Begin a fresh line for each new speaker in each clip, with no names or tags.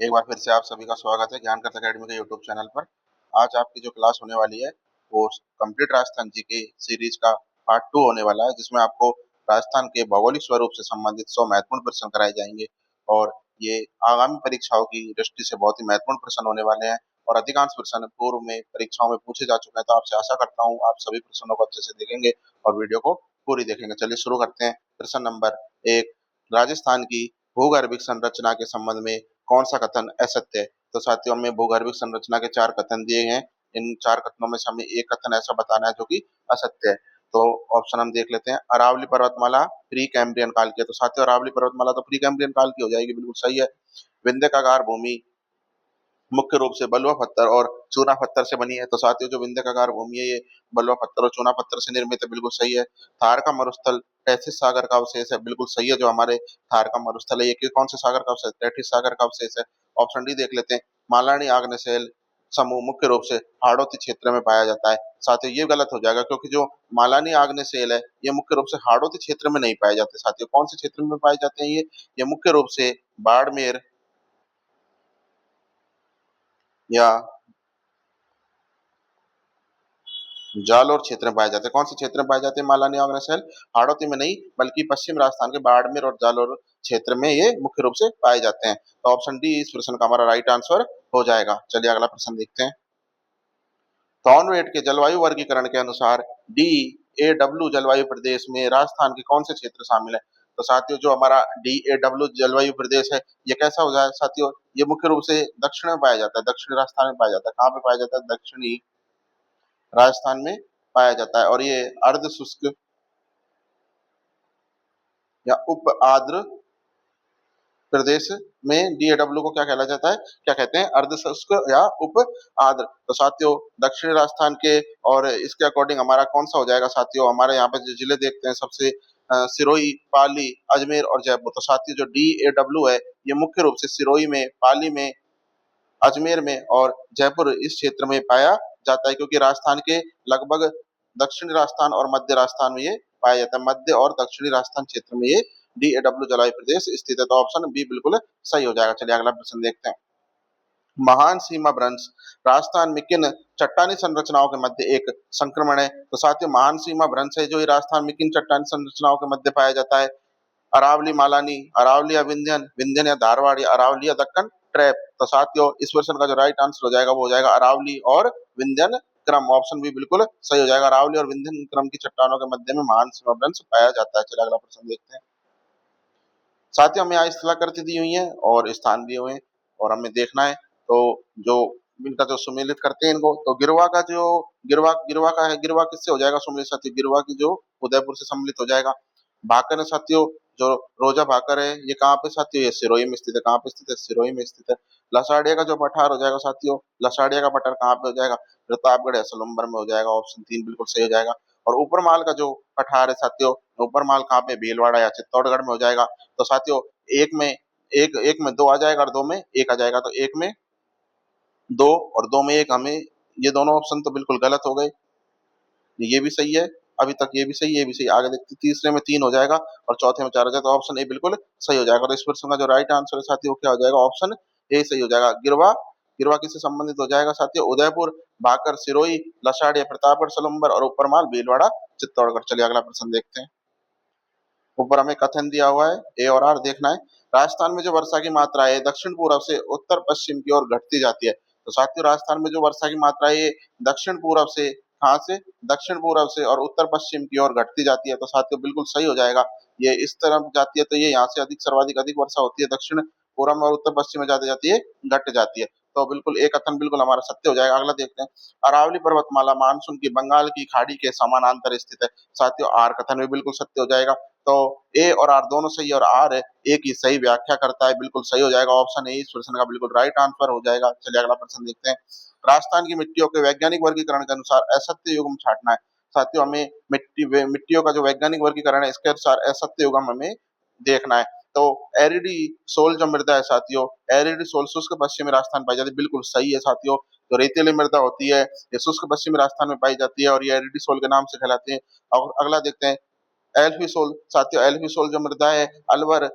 एक बार फिर से आप सभी का स्वागत है ज्ञानकर्ता अकेडमी के यूट्यूब चैनल पर। आज आपकी जो क्लास होने वाली है वो कंप्लीट राजस्थान जीके सीरीज का पार्ट 2 होने वाला है, जिसमें आपको राजस्थान के भौगोलिक स्वरूप से संबंधित 100 महत्वपूर्ण प्रश्न कराए जाएंगे। और ये आगामी परीक्षाओं की दृष्टि से बहुत ही महत्वपूर्ण प्रश्न होने वाले हैं और अधिकांश प्रश्न पूर्व में परीक्षाओं में पूछे जा चुके हैं। तो आपसे आशा करता हूँ आप सभी प्रश्नों को अच्छे से देखेंगे और वीडियो को पूरी देखेंगे। चलिए शुरू करते हैं। प्रश्न नंबर 1, राजस्थान की भूगर्भिक संरचना के संबंध में कौन सा कथन असत्य है? तो साथियों, हमें भूगर्भिक संरचना के 4 कथन दिए हैं। इन 4 कथनों में से हमें एक कथन ऐसा बताना है जो कि असत्य है। तो ऑप्शन हम देख लेते हैं। अरावली पर्वतमाला प्री कैम्ब्रियन काल की है। तो साथियों, अरावली पर्वतमाला तो प्री कैम्ब्रियन काल की हो जाएगी, बिल्कुल सही है। विंध्याकार भूमि मुख्य रूप से बलुआ पत्थर और चूना पत्थर से बनी है। तो साथियों, जो विंध्याकार भूमि है ये बलुआ पत्थर और चूना पत्थर से निर्मित है, बिल्कुल सही है। थार का मरुस्थल टैथिस सागर का अवशेष है, बिल्कुल सही है। जो हमारे थार का मरुस्थल है ये कौन से सागर का अवशेष? टैथिस सागर का अवशेष है। ऑप्शन डी देख लेते हैं। मालानी आग्नेय समूह मुख्य रूप से हाड़ौती क्षेत्र में पाया जाता है। साथियों, ये गलत हो जाएगा क्योंकि जो मालानी आग्नेय है ये मुख्य रूप से हाड़ौती क्षेत्र में नहीं पाए जाते। साथियों, कौन से क्षेत्र में पाए जाते हैं ये मुख्य रूप से बाड़मेर या जालौर क्षेत्र में पाए जाते हैं। कौन से क्षेत्र में पाए जाते हैं मालानी अग्रसेल? हाड़ौती में नहीं बल्कि पश्चिम राजस्थान के बाड़मेर और जालौर क्षेत्र में ये मुख्य रूप से पाए जाते हैं। तो ऑप्शन डी इस प्रश्न का हमारा राइट आंसर हो जाएगा। चलिए अगला प्रश्न देखते हैं। थॉर्नवेट के जलवायु वर्गीकरण के अनुसार डी ए डब्ल्यू जलवायु प्रदेश में राजस्थान के कौन से क्षेत्र शामिल है? तो साथियों, जो हमारा डी ए डब्ल्यू जलवायु प्रदेश है ये कैसा हो जाए साथियों? ये मुख्य रूप से दक्षिण में पाया जाता है, दक्षिणी राजस्थान में पाया जाता है। कहाँ पे पाया जाता है? दक्षिणी राजस्थान में पाया जाता है। और ये अर्ध शुष्क या उप आर्द्र प्रदेश में डीएडब्ल्यू को क्या कहला जाता है? क्या कहते हैं? अर्ध शुष्क या उप आर्द्र। तो साथियों, दक्षिणी राजस्थान के और इसके अकॉर्डिंग हमारा कौन सा हो जाएगा साथियों? हमारे यहाँ पे जो जिले देखते हैं सबसे सिरोही, पाली, अजमेर और जयपुर। तो साथियों, जो डीएडब्ल्यू है ये मुख्य रूप से सिरोही में, पाली में, अजमेर में और जयपुर इस क्षेत्र में पाया जाता है, क्योंकि राजस्थान के लगभग दक्षिणी राजस्थान और मध्य राजस्थान में ये पाया जाता है। मध्य और दक्षिणी राजस्थान क्षेत्र में ये डीएडब्ल्यू जलवायु प्रदेश स्थित है। तो ऑप्शन बी बिल्कुल सही हो जाएगा। चलिए अगला प्रश्न देखते हैं। महान सीमा भ्रंश राजस्थान में किन चट्टानी संरचनाओं के मध्य एक संक्रमण है? तो साथियों, महान सीमा भ्रंश है जो ये राजस्थान में किन चट्टानी संरचनाओं के मध्य पाया जाता है? अरावली मालानी, अरावली या विंध्यन, विंध्यन या धारवाड़ या अरावली या दक्कन ट्रैप। तो साथियों, इस क्वेश्चन का जो राइट आंसर हो जाएगा वो हो जाएगा अरावली और विंध्यन क्रम। ऑप्शन बी बिल्कुल सही हो जाएगा। अरावली और विंध्यन क्रम की चट्टानों के मध्य में महान सीमाभ्रंश पाया जाता है। चलिए अगला प्रश्न देखते हैं। साथियों, हमें यहाँ स्थलाकृति दी हुई है और स्थान दिए हुए हैं और हमें देखना है। तो जो इनका जो सुमेलित करते हैं इनको, तो गिरवा का जो गिरवा गिरवा का है, गिरवा किससे हो जाएगा सुमेलित साथियों? गिरवा की जो उदयपुर से सम्मिलित हो जाएगा। भाकर है साथियों, जो रोजा भाकर है ये कहाँ पे साथियों? ये सिरोही में स्थित है। कहाँ पे स्थित है? सिरोही में स्थित है। लसाड़िया का जो पठार हो जाएगा साथियों, लसाड़िया का पठार कहाँ पे हो जाएगा? प्रतापगढ़ या सलुम्बर में हो जाएगा। ऑप्शन 3 बिल्कुल सही हो जाएगा। और ऊपरमाल का जो पठार है साथियों, ऊपरमाल कहाँ पे? भीलवाड़ा या चित्तौड़गढ़ में हो जाएगा। तो साथियों, एक में एक में दो आ जाएगा और दो में एक आ जाएगा। तो एक में दो और दो में एक, हमें ये दोनों ऑप्शन तो बिल्कुल गलत हो गए। ये भी सही है, अभी तक ये भी सही है, ये भी सही। आगे देखते तीसरे में 3 हो जाएगा और चौथे में 4 हो जाएगा। तो ऑप्शन ए बिल्कुल सही हो जाएगा। तो इस प्रश्न का जो राइट आंसर है साथियों वो क्या हो जाएगा? ऑप्शन ए सही हो जाएगा। गिरवा गिरवा किससे संबंधित हो जाएगा साथियों? उदयपुर, भाकर सिरोही, लसाड़िया प्रतापगढ़ सलुम्बर और ऊपरमाल भीलवाड़ा चित्तौड़गढ़। चलिए अगला प्रश्न देखते हैं। ऊपर हमें कथन दिया हुआ है, ए और आर देखना है। राजस्थान में जो वर्षा की मात्रा है दक्षिण पूर्व से उत्तर पश्चिम की ओर घटती जाती है। तो साथियों, राजस्थान में जो वर्षा की मात्रा है ये दक्षिण पूर्व से, कहाँ से? दक्षिण पूर्व से और उत्तर पश्चिम की ओर घटती जाती है। तो साथियों, बिल्कुल सही हो जाएगा। ये इस तरफ जाती है तो ये यहाँ से अधिक सर्वाधिक अधिक वर्षा होती है, दक्षिण पूर्व में और उत्तर पश्चिम में जाती जाती है घट जाती है। तो बिल्कुल एक कथन बिल्कुल हमारा सत्य हो जाएगा। अगला देखते हैं। अरावली पर्वतमाला मानसून की बंगाल की खाड़ी के समानांतर स्थित है। साथियों, आर कथन भी बिल्कुल सत्य हो जाएगा। तो ए और आर दोनों सही है और आर ए की सही व्याख्या करता है, बिल्कुल सही हो जाएगा। ऑप्शन ए इस प्रश्न का बिल्कुल राइट आंसर हो जाएगा। चलिए अगला प्रश्न देखते हैं। राजस्थान की मिट्टियों के वैज्ञानिक वर्गीकरण के अनुसार असत्य युग्म छांटना है। साथियों, हमें मिट्टियों का जो वैज्ञानिक वर्गीकरण है इसके अनुसार असत्य युग्म हमें देखना है। तो एरिडी सोल जो मृदा है साथियों, एरिडी सोल शुष्क पश्चिमी राजस्थान पाई जाती है, बिल्कुल सही है साथियों। जो रेतीली मृदा होती है ये शुष्क पश्चिमी राजस्थान में पाई जाती है और ये एरिडी सोल के नाम से कहलाती है। और अगला देखते हैं। एल्फिसोल, साथियों एल्फिसोल जो मृदा है अलवर,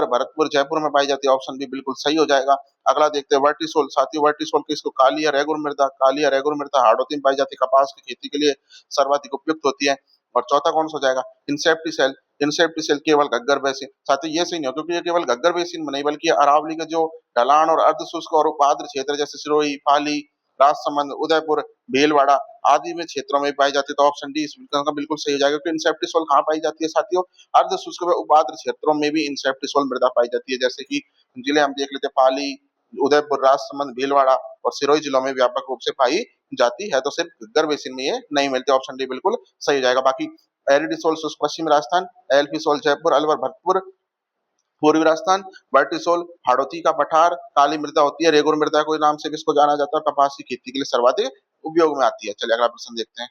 भरतपुर, जयपुर में पाई जाती है, ऑप्शन बी बिल्कुल सही हो जाएगा। अगला देखते हैं वर्टिसोल, साथियों वर्टिसोल किसको काली या रेगुर मृदा हाड़ौती में पाई जाती है, कपास की खेती के लिए सर्वाधिक उपयुक्त होती है। और चौथा कौन सा हो जाएगा? इंसेप्टिसेल, इंसेप्टिसेल केवल घग्गर बेसिन, साथियों ये सही नहीं हो क्योंकि ये केवल घग्गर बेसिन में नहीं बल्कि अरावली का जो ढलान और अर्ध शुष्क और उपाद्र क्षेत्र जैसे सिरोही, पाली, राजसमंद, उदयपुर, भीलवाड़ा आदि में क्षेत्रों में पाई जाती है, तो ऑप्शन डी इस विकल्प का बिल्कुल सही हो जाएगा क्योंकि इंसेप्टिसोल कहाँ पाई जाती है साथियों? अर्ध शुष्क व उपाद्र क्षेत्रों में भी इंसेप्टिसोल मृदा पाई जाती है, जैसे कि जिले हम देख लेते हैं पाली, उदयपुर, राजसमंद, भीलवाड़ा और सिरोही जिलों में व्यापक रूप से पाई जाती है, तो सिर्फ घग्गर बेसिन में ये नहीं मिलती, ऑप्शन डी बिल्कुल सही हो जाएगा। बाकी एरिडिसोल शुष्क पश्चिमी राजस्थान, एल्फिसोल जयपुर, अलवर भरतपुर पूर्वी राजस्थान, वर्टिसोल हाड़ौती का पठार, काली मृदा होती है, रेगुर मृदा के नाम से भी इसको जाना जाता है, कपास की खेती के लिए सर्वाधिक उपयोग में आती है। चलिए अगला प्रश्न देखते हैं।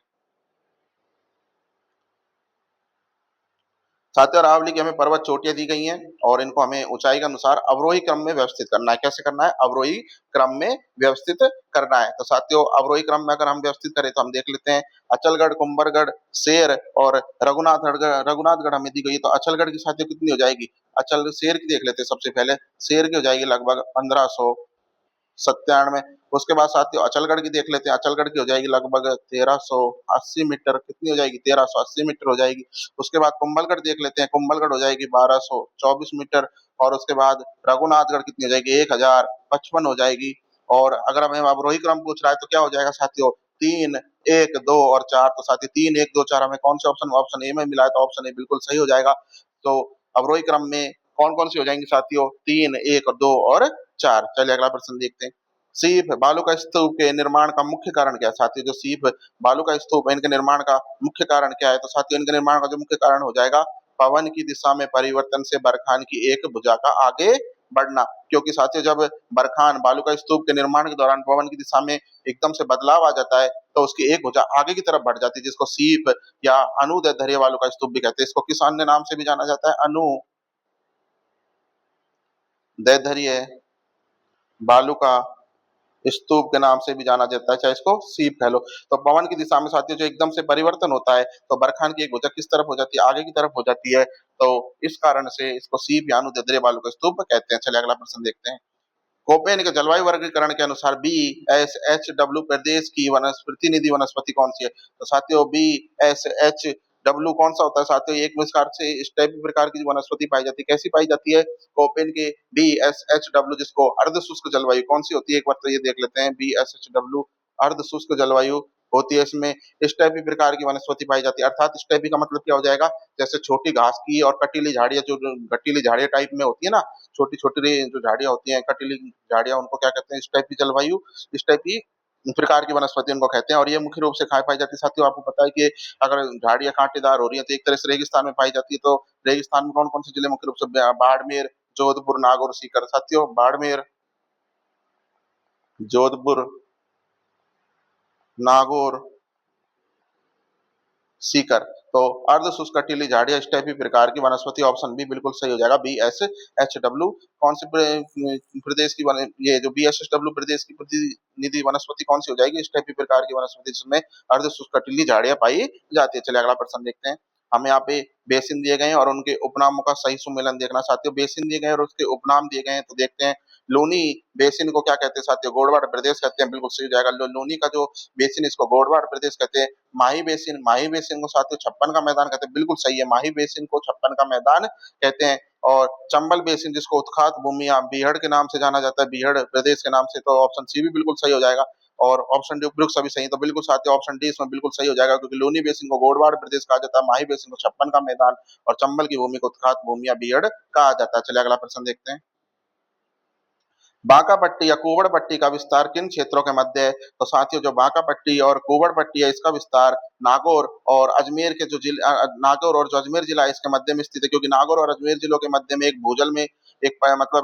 साथियों अरावली की हमें पर्वत चोटियां दी गई हैं और इनको हमें ऊंचाई के अनुसार अवरोही क्रम में व्यवस्थित करना है। कैसे करना है? अवरोही क्रम में व्यवस्थित करना है। तो साथियों अवरोही क्रम में अगर हम व्यवस्थित करें तो हम देख लेते हैं अचलगढ़, कुंभलगढ़, शेर और रघुनाथगढ़ हमें दी गई है, तो अचलगढ़ की साथियों कितनी हो जाएगी? अचल शेर की देख लेते हैं सबसे पहले, शेर की हो जाएगी लगभग 1597। उसके बाद साथियों अचलगढ़ की देख लेते हैं, अचलगढ़ की हो जाएगी लगभग 1380 मीटर, कितनी हो जाएगी? 1380 मीटर हो जाएगी। उसके बाद कुंभलगढ़ देख लेते हैं, कुंभलगढ़ हो जाएगी 1224 मीटर और उसके बाद रघुनाथगढ़ कितनी हो जाएगी? 1055 हो जाएगी। और अगर हमें अवरोही क्रम पूछ रहा है तो क्या हो जाएगा साथियों? 3, 1, 2 और 4, तो साथियों 3, 1, 2, 4 हमें कौन से ऑप्शन ए में मिला है, तो ऑप्शन ए बिल्कुल सही हो जाएगा। तो अवरोही क्रम में कौन कौन सी हो जाएंगी साथियों? 3, 1, 2 और 4। चलिए अगला प्रश्न देखते हैं। सीप बालू का स्तूप के निर्माण का मुख्य कारण क्या है? साथियों जो सीप बालू का स्तूप है इनके निर्माण का मुख्य कारण क्या है? तो साथियों इनके निर्माण का जो मुख्य कारण हो जाएगा पवन की दिशा में परिवर्तन से बरखान की एक भुजा का आगे बढ़ना, क्योंकि साथियों जब बरखान बालू का स्तूप के निर्माण के दौरान पवन की दिशा में एकदम से बदलाव आ जाता है तो उसकी एक भुजा आगे की तरफ बढ़ जाती है, जिसको सीप या अनुदैर्ध्य बालू का स्तूप भी कहते हैं। इसको किस अन्य नाम से भी जाना जाता है? अनुदैर्ध्य बालू का स्तूप के नाम से भी जाना जाता है, चाहे इसको सीप कह लो। तो पवन की दिशा में साथियों जो एकदम से परिवर्तन होता है तो बरखान की एक भुजा किस तरफ हो जाती है? आगे की तरफ हो जाती है, तो इस कारण से इसको सीप या अनुदैर्ध्य बालू का स्तूप कहते हैं। चलिए अगला प्रश्न देखते हैं। कोपेन के जलवायु वर्गीकरण के अनुसार BSHW प्रदेश की प्रतिनिधि वनस्पति कौन सी है? तो साथियों BSHW कौन सा होता है साथियों? एक प्रकार से इस टाइप प्रकार की वनस्पति पाई जाती है, कैसी पाई जाती है? कोपेन के BSHW जिसको अर्ध शुष्क जलवायु कौन सी होती है? एक बार तो ये देख लेते हैं। BSHW अर्ध शुष्क जलवायु होती है, इसमें स्टेपी प्रकार की वनस्पति पाई जाती है, अर्थात स्टेपी का मतलब क्या हो जाएगा? जैसे छोटी घास की और कटीली झाड़ियां जो कटीली झाड़ियां टाइप में होती है ना, छोटी छोटी जो झाड़ियां होती हैं कटीली झाड़ियां, उनको क्या कहते हैं? स्टेपी जलवायु, स्टेपी प्रकार की वनस्पति उनको कहते हैं और ये मुख्य रूप से कहाँ पाई जाती है साथियों? आपको पता है कि अगर झाड़ियां कांटेदार हो रही है तो एक तरह से रेगिस्तान में पाई जाती है, तो रेगिस्तान में कौन कौन से जिले मुख्य रूप से? बाड़मेर, जोधपुर, नागौर, सीकर। साथियों बाड़मेर, जोधपुर, नागौर, सीकर। तो अर्ध शुष्क कटीली झाड़ियां स्टेपी प्रकार की वनस्पति, ऑप्शन बी बिल्कुल सही हो जाएगा। BSHW कौन से प्रदेश की ये जो BSHW प्रदेश की प्रतिनिधि वनस्पति कौन सी हो जाएगी? स्टेपी प्रकार की वनस्पति जिसमें अर्ध शुष्क कटीली झाड़ियां पाई जाती है। चलिए अगला प्रश्न देखते हैं। हमें यहाँ पे बेसिन दिए गए हैं और उनके उपनामों का सही सुमेलन देखना। साथियों बेसिन दिए गए हैं और उसके उपनाम दिए गए हैं, तो देखते हैं। लूनी बेसिन को क्या कहते हैं साथियों? गोडवाड़ प्रदेश कहते हैं, बिल्कुल सही हो जाएगा। लूनी का जो बेसिन इसको गोडवाड़ प्रदेश कहते हैं। माही बेसिन को साथियों छप्पन का मैदान कहते हैं, बिल्कुल सही है। माही बेसिन को छप्पन का मैदान कहते हैं। और चंबल बेसिन जिसको उत्खात भूमि या बीहड़ के नाम से जाना जाता है, बीहड़ प्रदेश के नाम से, तो ऑप्शन सी भी बिल्कुल सही हो जाएगा। और ऑप्शन डी उपयुक्त सभी सही, तो बिल्कुल साथियों ऑप्शन डी इसमें बिल्कुल सही हो जाएगा, क्योंकि लूनी बेसिन को गोडवाड़ प्रदेश कहा जाता है, माही बेसिन को छप्पन का मैदान और चंबल की भूमि को उत्खात भूमि या बीहड़ कहा जाता है। चलिए अगला प्रश्न देखते हैं। बांका पट्टी या कुवड़ पट्टी का विस्तार किन क्षेत्रों के मध्य है? तो साथियों जो बांका पट्टी और कुवड़ पट्टी है इसका विस्तार नागौर और अजमेर के नागौर और जो अजमेर जिला है इसके मध्य में स्थित है, क्योंकि नागौर और अजमेर जिलों के मध्य में एक भूजल में एक मतलब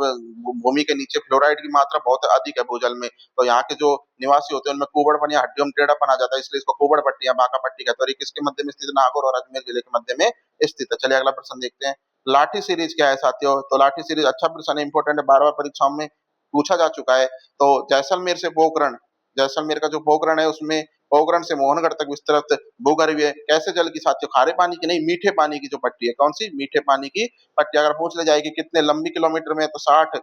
भूमि के नीचे फ्लोराइड की मात्रा बहुत अधिक है भूजल में, तो यहाँ के जो निवासी होते हैं उनमें कुवड़पन या हड्डियों में टेढ़ापन आ जाता है, इसलिए इसको कुवड़ पट्टी या बांका पट्टी कहते हैं। और ये किसके मध्य में स्थित है? नागौर और अजमेर जिले के मध्य में स्थित है। चलिए अगला प्रश्न देखते हैं। लाठी सीरीज क्या है साथियों? तो लाठी सीरीज अच्छा प्रश्न है, इंपॉर्टेंट है, बार-बार परीक्षाओं में पूछा जा चुका है। तो जैसलमेर से पोखरण, जैसलमेर का जो पोखरण है उसमें पोखरण से मोहनगढ़ तक विस्तृत भूगर्भीय कैसे जल की साथियों, खारे पानी की नहीं, मीठे पानी की जो पट्टी है, कौन सी, मीठे पानी की पट्टी। अगर पूछ ले जाए कि कितने लंबी किलोमीटर में, तो 60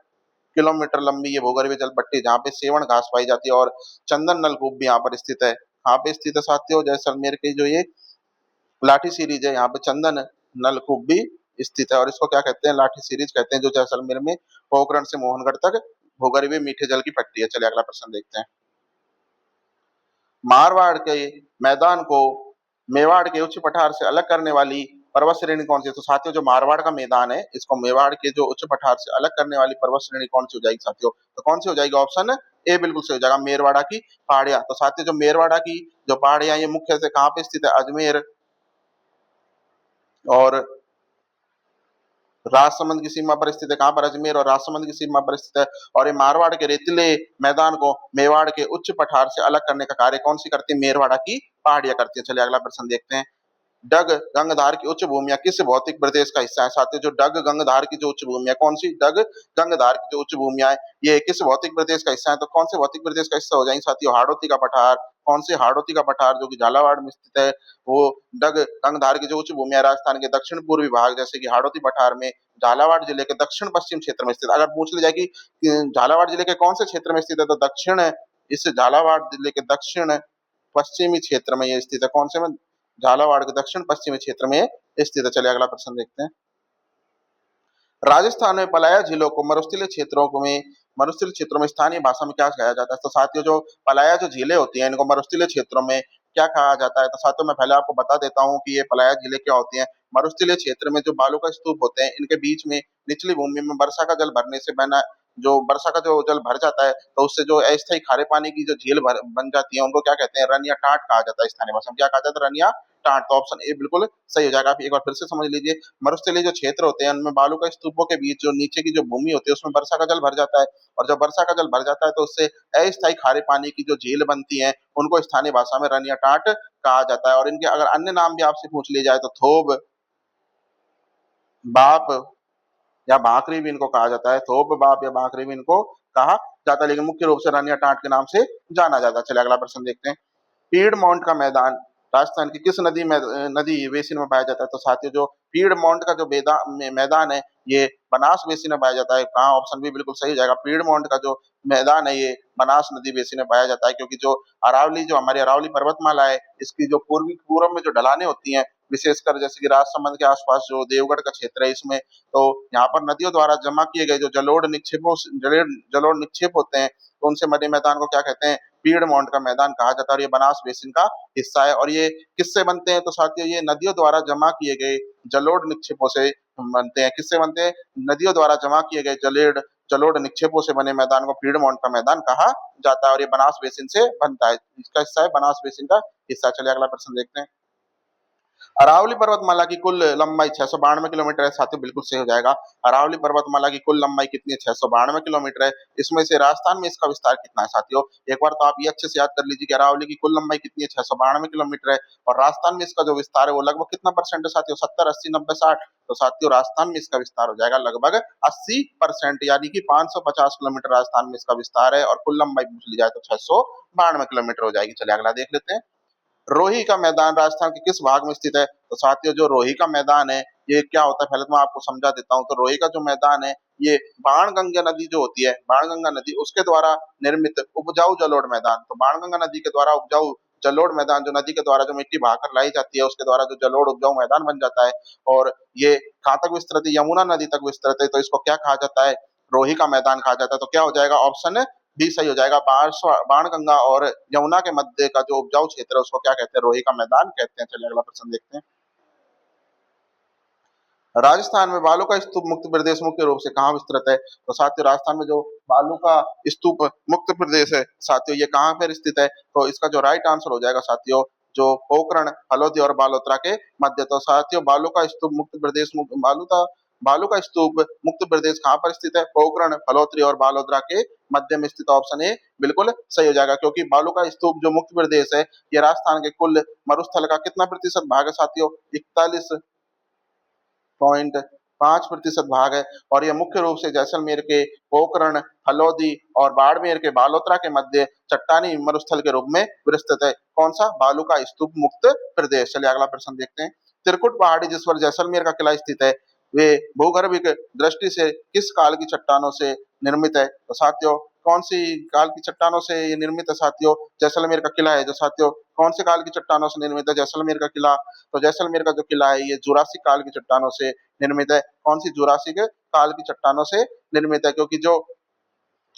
किलोमीटर लंबी ये भूगर्भीय जल पट्टी, जहाँ पे सेवण घास पाई जाती है और चंदन नलकूप भी यहाँ पर स्थित है। कहाँ पे स्थित है साथियों, जैसलमेर की जो ये लाठी सीरीज है, यहाँ पे चंदन नलकूप भी स्थित है, और इसको क्या कहते हैं, लाठी सीरीज कहते हैं, जो जैसलमेर में पोखरण से मोहनगढ़ तक भूगर्भीय मीठे जल की पट्टी है। चलिए अगला प्रश्न देखते हैं। मारवाड़ के मैदान को मेवाड़ के उच्च पठार से अलग करने वाली पर्वत श्रेणी कौन सी है? तो साथियों जो मारवाड़ का मैदान है, इसको मेवाड़ के जो उच्च पठार से अलग करने वाली पर्वत श्रेणी कौन सी हो जाएगी साथियों? तो कौन सी हो जाएगी? ऑप्शन ए बिल्कुल सही हो जाएगा, मेरवाड़ा की पहाड़ियां। तो साथियों जो मेरवाड़ा की जो पहाड़ियां, ये मुख्य से कहाँ पे स्थित है? अजमेर और राजसमंद की सीमा पर स्थित है। कहाँ पर? अजमेर और राजसमंद की सीमा पर स्थित है। और ये मारवाड़ के रेतीले मैदान को मेवाड़ के उच्च पठार से अलग करने का कार्य कौन सी करती है? मेरवाड़ा की पहाड़ियां करती है। चलिए अगला प्रश्न देखते हैं। डग गंगधार की उच्च भूमिया किस भौतिक प्रदेश का हिस्सा है? साथियों जो डग गंगधार की जो उच्च भूमिया, कौन सी? डग गंगधार की जो उच्च भूमिया है, ये किस भौतिक प्रदेश का हिस्सा है? तो कौन से भौतिक प्रदेश का हिस्सा हो जाएंगे साथियों? हाड़ौती का पठार। कौन से? हाड़ौती का पठार, जो कि झालावाड़ में स्थित है। वो डग गंगधार की जो उच्च भूमिया राजस्थान के दक्षिण पूर्वी भाग, जैसे कि हाड़ौती पठार में, झालावाड़ जिले के दक्षिण पश्चिम क्षेत्र में स्थित। अगर पूछ लिया जाए कि झालावाड़ जिले के कौन से क्षेत्र में स्थित है, तो दक्षिण, इस झालावाड़ जिले के दक्षिण पश्चिमी क्षेत्र में ये स्थित है। कौन से में? झालावाड़ के दक्षिण पश्चिमी क्षेत्र में स्थित है। चलिए अगला प्रश्न देखते हैं। राजस्थान में पलाया झीलों को मरुस्थलीय क्षेत्रों में स्थानीय भाषा में क्या कहा जाता है? तो साथियों जो पलाया जो झीलें होती हैं, इनको मरुस्थलीय क्षेत्रों में क्या कहा जाता है? तो साथियों मैं पहले आपको बता देता हूँ कि ये पलाया झीलें क्या होती हैं। मरुस्थलीय क्षेत्र में जो बालू का स्तूप होते हैं, इनके बीच में निचली भूमि में वर्षा का जल भरने से बना, जो वर्षा का जो जल भर जाता है, तो उससे जो अस्थायी खारे पानी की जो झील बन जाती है, उनको क्या कहते हैं? रनिया टाट कहा जाता है। स्थानीय भाषा में क्या कहा जाता है? रनिया टाट। तो ऑप्शन ए बिल्कुल सही हो जाएगा। आप एक बार फिर से समझ लीजिए। मरुस्थलीय जो क्षेत्र होते हैं, उनमें बालू का स्तूपों के बीच जो नीचे की जो भूमि होती है, उसमें वर्षा का जल भर जाता है, और जब वर्षा का जल भर जाता है, तो उससे अस्थायी खारे पानी की जो झील बनती है, उनको स्थानीय भाषा में रनिया टाट कहा जाता है। और इनके अगर अन्य नाम भी आपसे पूछ लिए जाए, तो थोब, बाप या भाकरी भी इनको कहा जाता है। थोप, बाप या भाकरी भी इनको कहा जाता है, लेकिन मुख्य रूप से रनिया टाट के नाम से जाना जाता है। चलिए अगला प्रश्न देखते हैं। पीडमोंट का मैदान राजस्थान की किस नदी बेसिन में पाया जाता है? तो साथियों जो पीडमोंट का जो मैदान है, ये बनास बेसिन में पाया जाता है। कहाँ? ऑप्शन बी बिल्कुल सही हो जाएगा। पीडमोंट का जो मैदान है, ये बनास नदी बेसिन में पाया जाता है, क्योंकि जो अरावली, जो हमारी अरावली पर्वतमाला है, इसकी जो पूर्व में जो ढलानें होती हैं, विशेषकर जैसे कि राजसमंद के आसपास जो देवगढ़ का क्षेत्र है, इसमें तो यहाँ पर नदियों द्वारा जमा किए गए जो जलोढ़ निक्षेप होते हैं, तो उनसे बने मैदान को क्या कहते हैं? पीडमोंट का मैदान कहा जाता है। और ये बनास बेसिन का हिस्सा है। और ये किससे बनते हैं? तो साथियों ये नदियों द्वारा जमा किए गए जलोढ़ निक्षेपों से बनते हैं। किससे बनते हैं? नदियों द्वारा जमा किए गए जलोढ़ निक्षेपों से बने मैदान को पीडमोंट का मैदान कहा जाता है, और ये बनास बेसिन से बनता है। इसका हिस्सा है, बनास बेसिन का हिस्सा। चलिए अगला प्रश्न देखते हैं। अरावली पर्वतमाला की कुल लंबाई 692 किलोमीटर है। साथियों बिल्कुल सही हो जाएगा। अरावली पर्वतमाला की कुल लंबाई कितनी है? 692 किलोमीटर है। इसमें से राजस्थान में इसका विस्तार कितना है साथियों? एक बार तो आप ये अच्छे से याद कर लीजिए कि अरावली की कुल लंबाई कितनी है? 692 किलोमीटर है। और राजस्थान में इसका जो विस्तार है, वो लगभग कितना परसेंट है साथियों? 70, 80, 90, 60? तो साथियों राजस्थान में इसका विस्तार हो जाएगा लगभग 80%, यानी कि 550 किलोमीटर राजस्थान में इसका विस्तार है। और कुल लंबाई पूछ ली जाए तो 692 किलोमीटर हो जाएगी। चलिए अगला देख लेते हैं। रोही का मैदान राजस्थान के किस भाग में स्थित है? तो साथियों जो रोही का मैदान है, ये क्या होता है, पहले तो मैं आपको समझा देता हूँ। तो रोही का जो मैदान है, ये बाणगंगा नदी जो होती है, बाणगंगा नदी, उसके द्वारा निर्मित उपजाऊ जलोढ़ मैदान। तो बाणगंगा नदी के द्वारा उपजाऊ जलोढ़ मैदान, जो नदी के द्वारा जो मिट्टी बहाकर लाई जाती है, उसके द्वारा जो जलोढ़ उपजाऊ मैदान बन जाता है, और ये कहाँ तक विस्तृत है? यमुना नदी तक विस्तृत है। तो इसको क्या कहा जाता है? रोही का मैदान कहा जाता है। तो क्या हो जाएगा? ऑप्शन भी सही हो जाएगा। बाणगंगा और यमुना के मध्य का जो उपजाऊ क्षेत्र है, उसको क्या कहते हैं? रोही का मैदान कहते हैं। चलिए अगला प्रश्न देखते हैं। राजस्थान में बालू का स्तूप मुक्त प्रदेश मुख्य रूप से कहाँ विस्तृत है? तो साथियों राजस्थान में जो बालू का स्तूप मुक्त प्रदेश है साथियों, ये कहाँ पर स्थित है? तो इसका जो राइट आंसर हो जाएगा साथियों, जो पोखरण, हलोदी और बालोतरा के मध्य। तो साथियों बालू का स्तूप मुक्त प्रदेश बालू का स्तूप मुक्त प्रदेश कहाँ पर स्थित है? पोखरण, फलोत्री और बालोतरा के मध्य में स्थित। ऑप्शन ए बिल्कुल सही हो जाएगा, क्योंकि बालू का स्तूप जो मुक्त प्रदेश है, ये राजस्थान के कुल मरुस्थल का कितना प्रतिशत भाग है साथियों? 41.6 5% भाग है और यह मुख्य रूप से जैसलमेर के पोखरण, हल्द्वानी और बाड़मेर के बालोतरा के मध्य चट्टानी मरुस्थल के रूप में विस्तृत है। कौन सा? बालू का स्तूप मुक्त प्रदेश। चलिए अगला प्रश्न देखते हैं। त्रिकुट पहाड़ी जिस पर जैसलमेर का किला स्थित है, वे भूगर्भिक दृष्टि से किस काल की चट्टानों से निर्मित है? तो साथियों, कौन सी काल की चट्टानों से ये निर्मित है साथियों? जैसलमेर का किला है जो साथियों, कौन से काल की चट्टानों से निर्मित है जैसलमेर का किला? तो जैसलमेर का जो किला है ये जुरासिक काल की चट्टानों से निर्मित है। कौन सी? जुरासिक काल की चट्टानों से निर्मित है, क्योंकि जो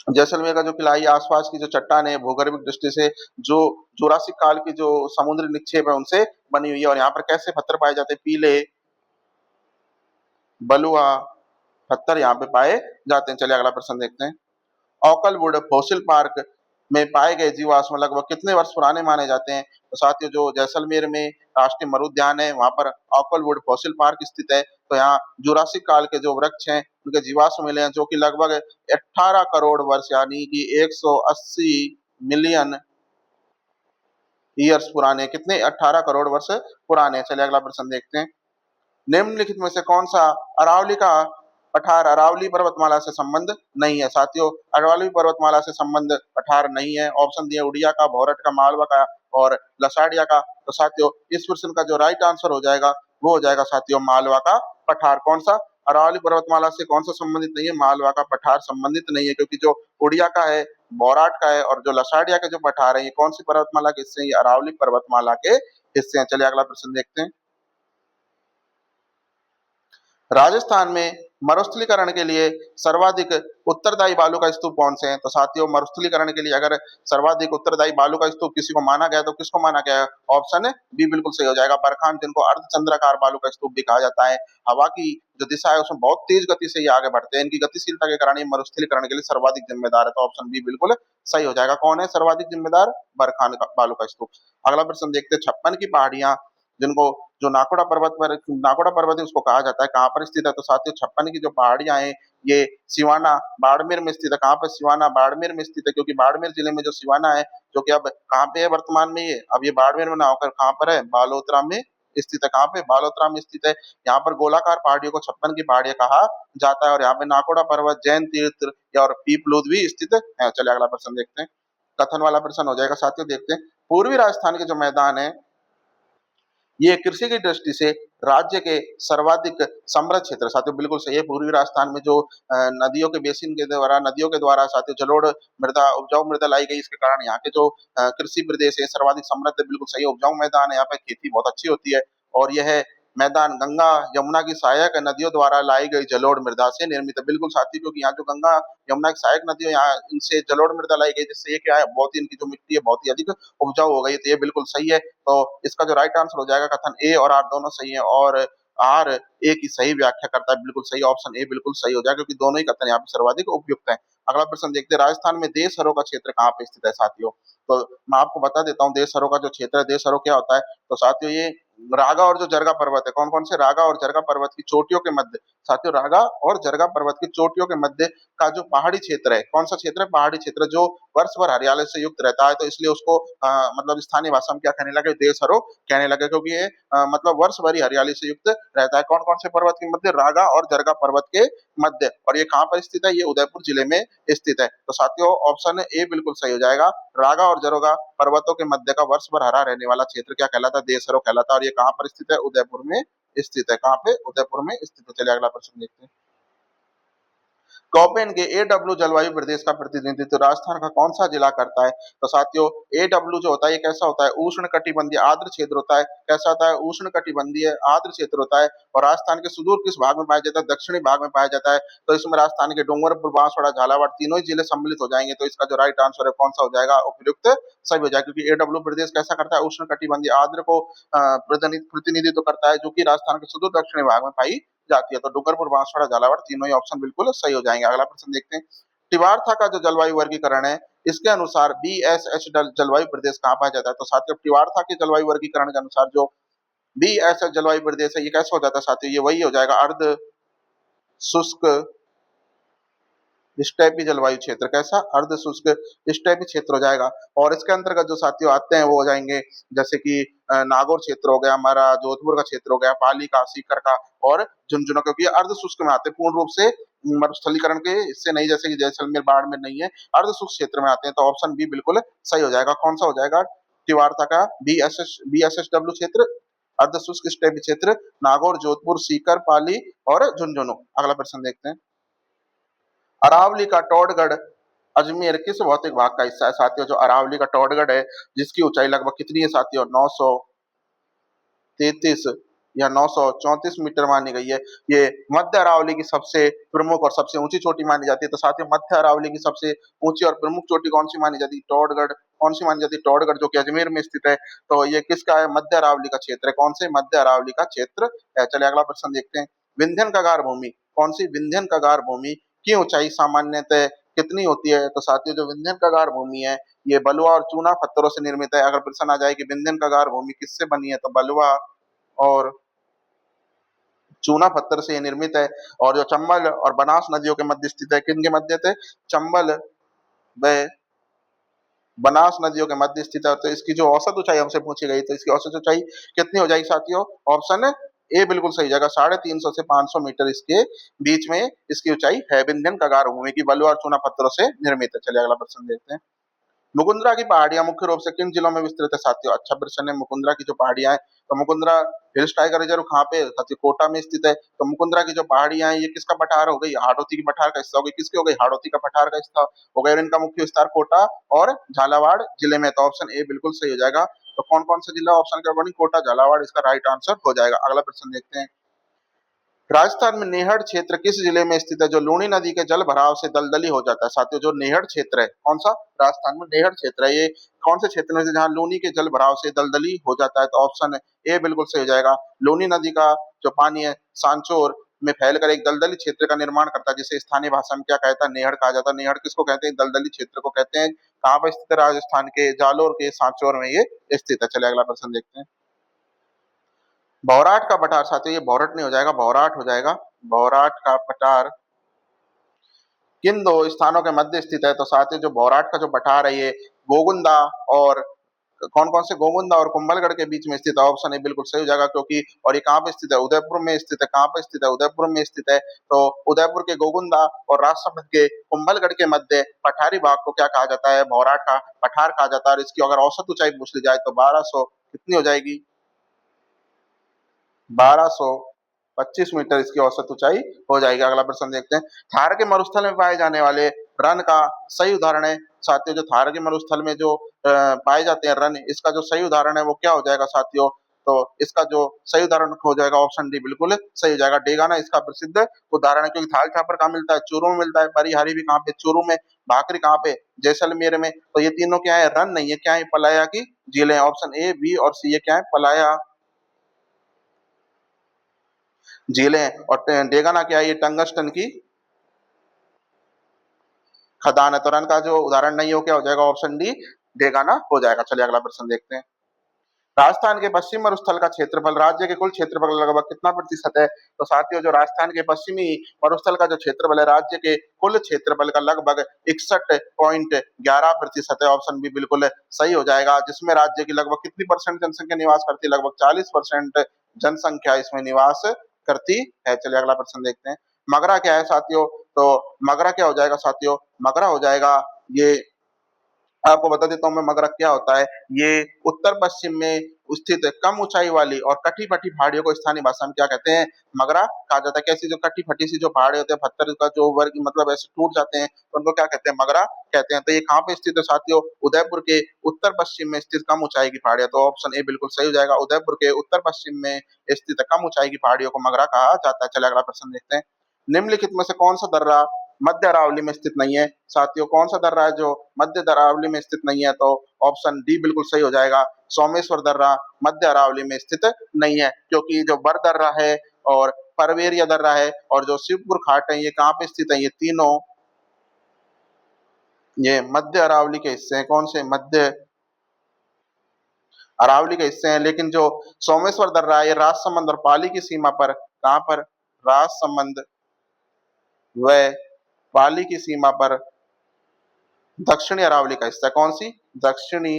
जैसलमेर का जो किला है आसपास की जो चट्टान है भूगर्भिक दृष्टि से जो जुरासिक काल की जो समुद्री निक्षेप है उनसे बनी हुई है। और यहाँ पर कैसे पत्थर पाए जाते हैं? पीले, बलुआ पत्थर यहाँ पे पाए जाते हैं। चलिए अगला प्रश्न देखते हैं। ओकलवुड फॉसिल पार्क में पाए गए जीवाश्म लगभग कितने वर्ष पुराने माने जाते हैं? तो साथियों, जो जैसलमेर में राष्ट्रीय मरुद्यान है वहां पर ओकलवुड फॉसिल पार्क स्थित है। तो यहाँ जुरासिक काल के जो वृक्ष हैं उनके जीवाश्म मिले हैं, जो कि लगभग 18 करोड़ वर्ष यानी कि 180 मिलियन ईयर्स पुराने। कितने? 18 करोड़ वर्ष पुराने। चलिए अगला प्रश्न देखते हैं। निम्नलिखित में से कौन सा अरावली का पठार अरावली पर्वतमाला से संबंध नहीं है? साथियों, अरावली पर्वतमाला से संबंध पठार नहीं है। ऑप्शन दिए उड़िया का, भौरट का, मालवा का और लसाड़िया का। तो साथियों, इस प्रश्न का जो राइट आंसर हो जाएगा वो हो जाएगा साथियों मालवा का पठार। कौन सा? अरावली पर्वतमाला से कौन सा संबंधित नहीं है? मालवा का पठार संबंधित नहीं है, क्योंकि जो उड़िया का है, बौराट का है और जो लसाड़िया के जो पठार है ये कौन सी पर्वतमाला के हिस्से हैं? ये अरावली पर्वतमाला के हिस्से हैं। चलिए अगला प्रश्न देखते हैं। राजस्थान में मरुस्थलीकरण के लिए सर्वाधिक उत्तरदायी बालू का स्तूप कौन से हैं? तो साथियों, मरुस्थलीकरण के लिए अगर सर्वाधिक उत्तरदायी बालू का स्तूप किसी को माना गया तो किसको माना गया है? ऑप्शन बी बिल्कुल सही हो जाएगा। बरखान, जिनको अर्धचंद्राकार बालू का स्तूप भी कहा जाता है। हवा की जो दिशा है उसमें बहुत तेज गति से ये आगे बढ़ते हैं। इनकी गतिशीलता के कारण ये मरुस्थलीकरण के लिए सर्वाधिक जिम्मेदार है। तो ऑप्शन बी बिल्कुल सही हो जाएगा। कौन है सर्वाधिक जिम्मेदार? बरखान का बालू का स्तूप। अगला प्रश्न देखते हैं। 56 की पहाड़ियां जिनको जो नाकोड़ा पर्वत है उसको कहा जाता है, कहाँ पर स्थित है? तो साथियों, 56 की जो पहाड़ियां हैं ये सिवाना बाड़मेर में स्थित है। कहाँ पर? सिवाना बाड़मेर में स्थित है, क्योंकि बाड़मेर जिले में जो सिवाना है, जो कि अब कहाँ पे है वर्तमान में? ये अब ये बाड़मेर में ना होकर कहाँ पर है? बालोतरा में स्थित है। कहाँ पे? बालोतरा में स्थित है। यहाँ पर गोलाकार पहाड़ियों को 56 की पहाड़ियां कहा जाता है और यहाँ पे नाकोड़ा पर्वत, जैन तीर्थ और पीपलूद भी स्थित है। चलिए अगला प्रश्न देखते हैं। कथन वाला प्रश्न हो जाएगा साथियों। देखते हैं। पूर्वी राजस्थान के जो मैदान है ये कृषि की दृष्टि से राज्य के सर्वाधिक समृद्ध क्षेत्र। साथियों, बिल्कुल सही है। पूर्वी राजस्थान में जो नदियों के बेसिन के द्वारा, नदियों के द्वारा साथियों जलोढ़ मृदा, उपजाऊ मृदा लाई गई, इसके कारण यहाँ के जो कृषि प्रदेश है सर्वाधिक समृद्ध है। बिल्कुल सही है। उपजाऊ मैदान है, यहाँ पे खेती बहुत अच्छी होती है और यह मैदान गंगा यमुना की सहायक नदियों द्वारा लाई गई जलोढ़ मृदा से निर्मित है। बिल्कुल साथी, क्योंकि यहाँ जो गंगा यमुना की सहायक नदी है यहाँ इनसे जलोढ़ मृदा लाई गई, जिससे ये क्या है, बहुत ही इनकी जो मिट्टी है बहुत ही अधिक उपजाऊ हो गई। तो ये बिल्कुल सही है। तो इसका जो राइट आंसर हो जाएगा कथन ए और आर दोनों सही है और आर ए की सही व्याख्या करता है। बिल्कुल सही, ऑप्शन ए बिल्कुल सही हो जाएगा, क्योंकि दोनों ही कथन यहाँ पे सर्वाधिक उपयुक्त है। अगला प्रश्न देखते हैं। राजस्थान में देशहरों का क्षेत्र कहाँ पे स्थित है साथियों? तो मैं आपको बता देता हूँ देशहरों का जो क्षेत्र है। देशहरों क्या होता है? तो साथियों, ये रागा और जो जरगा पर्वत है, कौन कौन से? रागा और जरगा पर्वत की चोटियों के मध्य। साथियों, रागा और जरगा पर्वत की चोटियों के मध्य का जो पहाड़ी क्षेत्र है, कौन सा क्षेत्र है? पहाड़ी क्षेत्र, जो वर्ष भर हरियाली से युक्त रहता है। तो इसलिए उसको मतलब स्थानीय भाषा में क्या कहने लगे? देशहरो कहने लगे, क्योंकि ये मतलब वर्ष भर ही हरियाली से युक्त रहता है। कौन कौन से पर्वत के मध्य? रागा और जरगा पर्वत के मध्य। और ये कहाँ पर स्थित है? ये उदयपुर जिले में स्थित है। तो साथियों, ऑप्शन ए बिल्कुल सही हो जाएगा। रागा और जरोगा पर्वतों के मध्य का वर्ष भर हरा रहने वाला क्षेत्र क्या कहलाता है? देशहरो कहलाता है। और ये कहाँ पर स्थित है? उदयपुर में स्थित है। कहाँ पे? उदयपुर में स्थित है। चलिए अगला प्रश्न देखते हैं। कोपेन के एडब्ल्यू जलवायु प्रदेश का प्रतिनिधित्व राजस्थान का कौन सा जिला करता है? तो साथियों, एडब्ल्यू जो होता है ये कैसा होता है? उष्ण कटिबंधीय आर्द्र क्षेत्र होता है। कैसा होता है? उष्ण कटिबंधीय आर्द्र क्षेत्र होता है। और राजस्थान के सुदूर किस भाग में पाया जाता है? दक्षिणी भाग में पाया जाता है। तो इसमें राजस्थान के डूंगरपुर, बांसवाड़ा, झालावाड़ तीनों ही जिले सम्मिलित हो जाएंगे। तो इसका जो राइट आंसर है कौन सा हो जाएगा? उपयुक्त सही हो जाएगा, क्योंकि एडब्ल्यू प्रदेश कैसा करता है? उष्ण कटिबंधीय आर्द्र को प्रतिनिधित्व करता है, जो कि राजस्थान के सुदूर दक्षिणी भाग में पाई जाती है। तो डूंगरपुर, बांसवाड़ा, झालावाड़ तीनों ही ऑप्शन बिल्कुल सही हो जाएंगे। अगला प्रश्न देखते हैं। टिवारथा का जो जलवायु वर्गीकरण है इसके अनुसार बीएसएच जलवायु प्रदेश कहाँ पाया जाता है? तो साथियों, टिवारथा के जलवायु वर्गीकरण के अनुसार जो बीएसएच जलवायु प्रदेश है ये कैसे हो जाता है साथियों? ये वही हो जाएगा, अर्ध शुष्क स्टेपी जलवायु क्षेत्र, कैसा? अर्ध शुष्क स्टेपी क्षेत्र हो जाएगा। और इसके अंतर्गत जो साथियों आते हैं वो हो जाएंगे जैसे कि नागौर क्षेत्र हो गया हमारा, जोधपुर का क्षेत्र हो गया, पाली का, सीकर का और झुंझुनू, क्योंकि ये अर्ध शुष्क में आते हैं, पूर्ण रूप से मरुस्थलीकरण के इससे नहीं, जैसे कि जैसलमेर बाड़मेर नहीं है, अर्ध शुष्क क्षेत्र में आते हैं। तो ऑप्शन बी बिल्कुल सही हो जाएगा। कौन सा हो जाएगा? तिवारता का BSSW क्षेत्र, अर्ध शुष्क स्टेपी क्षेत्र, नागौर, जोधपुर, सीकर, पाली और झुंझुनू। अगला प्रश्न देखते हैं। अरावली का टोडगढ़ अजमेर किस भौतिक भाग का हिस्सा है? साथियों, जो अरावली का टोडगढ़ है, जिसकी ऊंचाई लगभग कितनी है साथियों? 933 या 934 मीटर मानी गई है। ये मध्य अरावली की सबसे प्रमुख और सबसे ऊंची चोटी मानी जाती है। तो साथियों, मध्य अरावली की सबसे ऊंची और प्रमुख चोटी कौन सी मानी जाती है? टोडगढ़। कौन सी मानी जाती है? टोडगढ़, जो कि अजमेर में स्थित है। तो ये किसका है? मध्य अरावली का क्षेत्र है। कौन से? मध्य अरावली का क्षेत्र है। चलिए अगला प्रश्न देखते हैं। विंध्यन कगार भूमि, कौन सी? विंध्यन कगार भूमि की ऊंचाई सामान्यतः कितनी होती है? तो साथियों, जो विंध्यन कगार भूमि है, ये बलुआ और चूना पत्थरों से निर्मित है। अगर प्रश्न आ जाए कि विंध्यन कगार भूमि किससे बनी है, तो बलुआ और चूना पत्थर से ये निर्मित है। और जो चंबल और बनास नदियों के मध्य स्थित है, किनके मध्य थे? चंबल व बनास नदियों के मध्य स्थित है। तो इसकी जो औसत ऊंचाई हमसे पूछी गई, तो इसकी औसत ऊंचाई कितनी हो जाएगी साथियों? ऑप्शन ए बिल्कुल सही जाएगा। 350 से 500 मीटर इसके बीच में इसकी ऊंचाई है। विंध्यन कगार भूमि की बलुआ और चूना पत्थरों से निर्मित है। चलिए अगला प्रश्न देखते हैं। मुकुंदरा की पहाड़ियां मुख्य रूप से किन जिलों में विस्तृत है साथियों? अच्छा प्रश्न है। मुकुंदरा की जो पहाड़ियां हैं, तो मुकुंदरा हिल्स टाइगर रिजर्व कहाँ पे है साथियों? कोटा में स्थित है। तो मुकुंदरा की जो पहाड़ियां हैं, ये किसका पठार हो गई? हाड़ौती की पठार का हिस्सा हो गई। किसकी हो गई? हाड़ौती का पठार का हिस्सा हो गया। और इनका मुख्य विस्तार कोटा और झालावाड़ जिले में। तो ऑप्शन ए बिल्कुल सही हो जाएगा। तो कौन कौन सा जिला ऑप्शन के अकॉर्डिंग? कोटा, झालावाड़ इसका राइट आंसर हो जाएगा। अगला प्रश्न देखते हैं। राजस्थान में नेहड़ क्षेत्र किस जिले में स्थित है, जो लूनी नदी के जल भराव से दलदली हो जाता है? साथियों, जो नेहड़ क्षेत्र है, कौन सा? राजस्थान में नेहड़ क्षेत्र है। ये कौन से क्षेत्र में से जहां लूनी के जल भराव से दलदली हो जाता है? तो ऑप्शन ए बिल्कुल सही हो जाएगा। लूनी नदी का जो पानी है, सांचोर में फैलकर एक दलदली क्षेत्र का निर्माण करता है, जिसे स्थानीय भाषा में क्या कहता है? नेहड़ कहा जाता है। नेहड़ किसको कहते हैं? दलदली क्षेत्र को कहते हैं। कहाँ पर स्थित है? राजस्थान के जालोर के सांचौर में ये स्थित है। चलिए अगला प्रश्न देखते हैं। भौराट का पठार, साथियों ये भौरट नहीं हो जाएगा, भौराट हो जाएगा। भौराट का पठार किन दो स्थानों के मध्य स्थित है? तो साथियों, जो भौराट का जो पठार है, ये गोगुंदा और कौन कौन से? गोगुंदा और कुंभलगढ़ के बीच में स्थित है। ऑप्शन ए बिल्कुल सही हो जाएगा। क्योंकि और ये कहाँ पे स्थित है? उदयपुर में स्थित है। कहाँ पे स्थित है? उदयपुर में स्थित है। तो उदयपुर के गोगुंदा और राजसमंद के कुंभलगढ़ के मध्य पठारी भाग को क्या कहा जाता है? भौराट का पठार कहा जाता है। और इसकी अगर औसत ऊंचाई पूछ ली जाए, तो 1200 कितनी हो जाएगी? 1225 मीटर इसकी औसत ऊंचाई हो जाएगी। अगला प्रश्न देखते हैं। थार के मरुस्थल में पाए जाने वाले रन का सही उदाहरण है साथियों, जो थार के मरुस्थल में जो पाए जाते हैं रन, इसका जो सही उदाहरण है वो क्या हो जाएगा साथियों? तो इसका जो सही उदाहरण हो जाएगा ऑप्शन डी बिल्कुल सही हो जाएगा। डेगाना इसका प्रसिद्ध उदाहरण है। क्योंकि थाल छापर कहाँ मिलता है? चूरू में मिलता है। परिहारी भी कहाँ पे? चूरू में। भाकरी कहाँ पे? जैसलमेर में। तो ये तीनों क्या है? रन नहीं है, क्या है? पलाया की झीलें। ऑप्शन ए, बी और सी ये क्या है? पलाया झीलें। और डेगाना क्या है? ये टंगस्टन की खदान है। तो रन का जो उदाहरण नहीं हो, क्या हो जाएगा? ऑप्शन डी डेगाना हो जाएगा। चलिए अगला प्रश्न देखते हैं। राजस्थान के पश्चिम मरुस्थल का क्षेत्रफल राज्य के कुल क्षेत्रफल का लगभग कितना प्रतिशत है? तो साथियों, जो राजस्थान के पश्चिमी मरुस्थल का जो क्षेत्रफल है, राज्य के कुल क्षेत्रफल का लगभग 61.11% है। ऑप्शन बी बिल्कुल सही हो जाएगा। जिसमें राज्य की लगभग कितनी परसेंट जनसंख्या निवास करती है? लगभग 40% जनसंख्या इसमें निवास करती है। चलिए अगला प्रश्न देखते हैं। मगरा क्या है साथियों? तो मगरा क्या हो जाएगा साथियों? मगरा हो जाएगा ये, आपको बता देता हूँ मैं, मगरा क्या होता है। ये उत्तर पश्चिम में स्थित कम ऊंचाई वाली और कटी फटी पहाड़ियों को स्थानीय भाषा में क्या कहते हैं? मगरा कहा जाता है। कैसी? जो कटी फटी सी जो पहाड़ी होते हैं, पत्थर का जो वर्ग मतलब ऐसे टूट जाते हैं, तो उनको क्या कहते हैं? मगरा कहते हैं। तो ये कहाँ पे स्थित है साथियों? उदयपुर के उत्तर पश्चिम में स्थित कम ऊंचाई की पहाड़ियां। तो ऑप्शन ए बिल्कुल सही हो जाएगा। उदयपुर के उत्तर पश्चिम में स्थित कम ऊंचाई की पहाड़ियों को मगरा कहा जाता है। चलिए अगला प्रश्न देखते हैं। निम्नलिखित में से कौन सा दर्रा मध्य अरावली में स्थित नहीं है? साथियों, कौन सा दर्रा है जो मध्य अरावली में स्थित नहीं है? तो ऑप्शन डी बिल्कुल सही हो जाएगा। सोमेश्वर दर्रा मध्य अरावली में स्थित नहीं है। क्योंकि जो बर दर्रा है और परवेरिया दर्रा है और जो शिवपुर घाट है, ये कहाँ पे स्थित है? ये तीनों ये मध्य अरावली के हिस्से हैं। कौन से? मध्य अरावली के हिस्से हैं। लेकिन जो सोमेश्वर दर्रा है, ये राजसमंद और पाली की सीमा पर, कहाँ पर? राजसमंद व पाली की सीमा पर दक्षिणी अरावली का हिस्सा कौन सी? दक्षिणी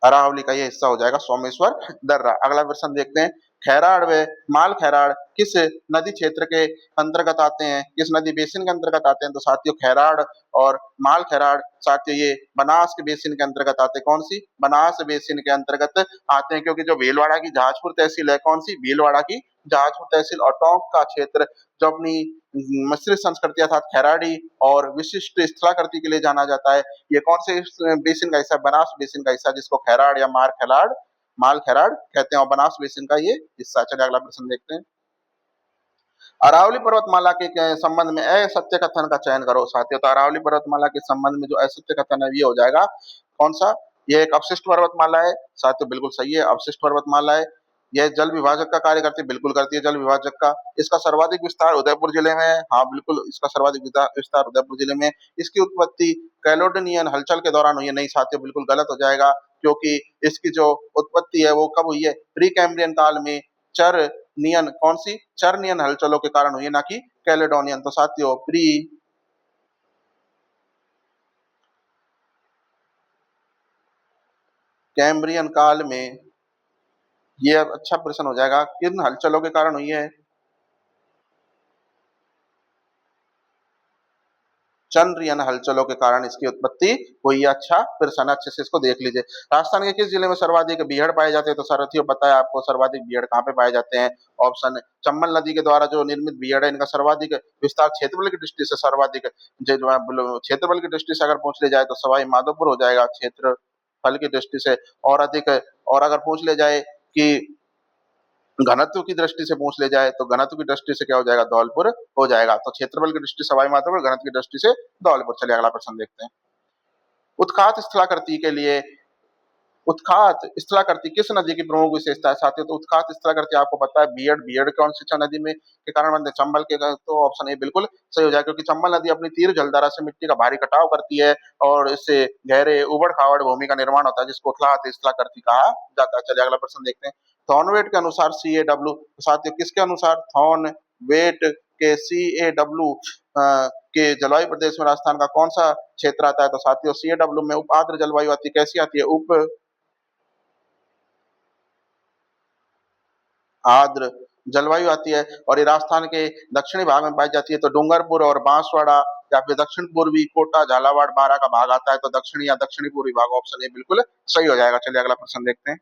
अरावली का ये हिस्सा हो जाएगा सोमेश्वर दर्रा। अगला प्रश्न देखते हैं, खैराड़ व माल खैराड़ किस नदी क्षेत्र के अंतर्गत आते हैं? किस नदी बेसिन के अंतर्गत आते हैं? तो साथियों खैराड़ और माल खैराड़ साथियों ये बनास के बेसिन के अंतर्गत आते हैं। कौन सी? बनास बेसिन के अंतर्गत आते हैं, क्योंकि जो भीलवाड़ा की जहाजपुर तहसील है, कौन सी? भीलवाड़ा की जहाजपुर तहसील और टोंक का क्षेत्र जो अपनी मिश्रित संस्कृति अर्थात खैराड़ी और विशिष्ट स्थलाकृति के लिए जाना जाता है, ये कौन से बेसिन का हिस्सा? बनास बेसिन का हिस्सा, जिसको खैराड़ या माल खैराड़ कहते हैं और बनास बेसिन का ये हिस्सा। चलिए अगला प्रश्न देखते हैं, अरावली पर्वतमाला के संबंध में असत्य कथन का चयन करो। साथियों तो अरावली पर्वतमाला के संबंध में जो असत्य कथन है ये हो जाएगा कौन सा? ये एक अवशिष्ट पर्वतमाला है। साथियों बिल्कुल सही है, अवशिष्ट पर्वतमाला है। यह जल विभाजक का कार्य करती है, बिल्कुल करती है जल विभाजक का। इसका सर्वाधिक विस्तार उदयपुर जिले में है, हाँ बिल्कुल इसका सर्वाधिक विस्तार उदयपुर जिले में। इसकी उत्पत्ति कैलोडोनियन हलचल के दौरान हुई है। नहीं साथियों बिल्कुल गलत हो जाएगा, क्योंकि इसकी जो उत्पत्ति है वो कब हुई है? प्री कैम्ब्रियन काल में चरनियन कौन सी? चरनियन हलचलों के कारण हुई है, ना कि कैलेडोनियन। तो साथियों प्री कैम्ब्रियन काल में ये अच्छा प्रश्न हो जाएगा, किन हलचलों के कारण हुई है? चंद्रयान हलचलों के कारण इसकी उत्पत्ति हुई है। अच्छा प्रश्न, अच्छे से इसको देख लीजिए। राजस्थान के किस जिले में सर्वाधिक बीहड़ पाए जाते हैं? तो सारथियों पता है आपको सर्वाधिक बीहड़ कहाँ पे पाए जाते हैं? ऑप्शन चंबल नदी के द्वारा जो निर्मित बीहड़ है इनका सर्वाधिक विस्तार क्षेत्रफल की दृष्टि से सर्वाधिक क्षेत्रफल की दृष्टि से अगर पूछ ले जाए तो सवाई माधोपुर हो जाएगा क्षेत्रफल की दृष्टि से और अधिक। और अगर पूछ ले जाए कि घनत्व की दृष्टि से पूछ ले जाए तो घनत्व की दृष्टि से क्या हो जाएगा? धौलपुर हो जाएगा। तो क्षेत्रफल की दृष्टि से सवाई माधोपुर, घनत्व की दृष्टि से धौलपुर। चलिए अगला प्रश्न देखते हैं, उत्खात स्थलाकृति के लिए उत्खात स्थलाकृति किस नदी की प्रमुख विशेषता है? साथियों तो उत्खात स्थलाकृति आपको पता है बीहड़, बीहड़ कौन सी नदी में के कारण बनते हैं? चंबल के। तो ऑप्शन ए बिल्कुल सही हो जाएगा, क्योंकि चंबल नदी अपनी तीर जलधारा से मिट्टी का भारी कटाव करती है और इससे गहरे उबड़ खाबड़ भूमि का निर्माण होता है, जिसको उत्खात स्थलाकृति कहा जाता है। चलिए अगला प्रश्न देखते हैं, थॉर्नवेट के अनुसार CAW, साथियों किसके अनुसार? थॉर्नवेट के CAW के जलवायु प्रदेश में राजस्थान का कौन सा क्षेत्र आता है? तो साथियों CAW में उप आर्द्र जलवायु आती है। कैसी आती है? उप आर्द्र जलवायु आती है और ये राजस्थान के दक्षिणी भाग में पाई जाती है। तो डूंगरपुर और बांसवाड़ा या फिर दक्षिण पूर्वी कोटा झालावाड़ बारा का भाग आता है। तो दक्षिणी या दक्षिणी पूर्वी भाग, ऑप्शन ए बिल्कुल सही हो जाएगा। चलिए अगला प्रश्न देखते हैं,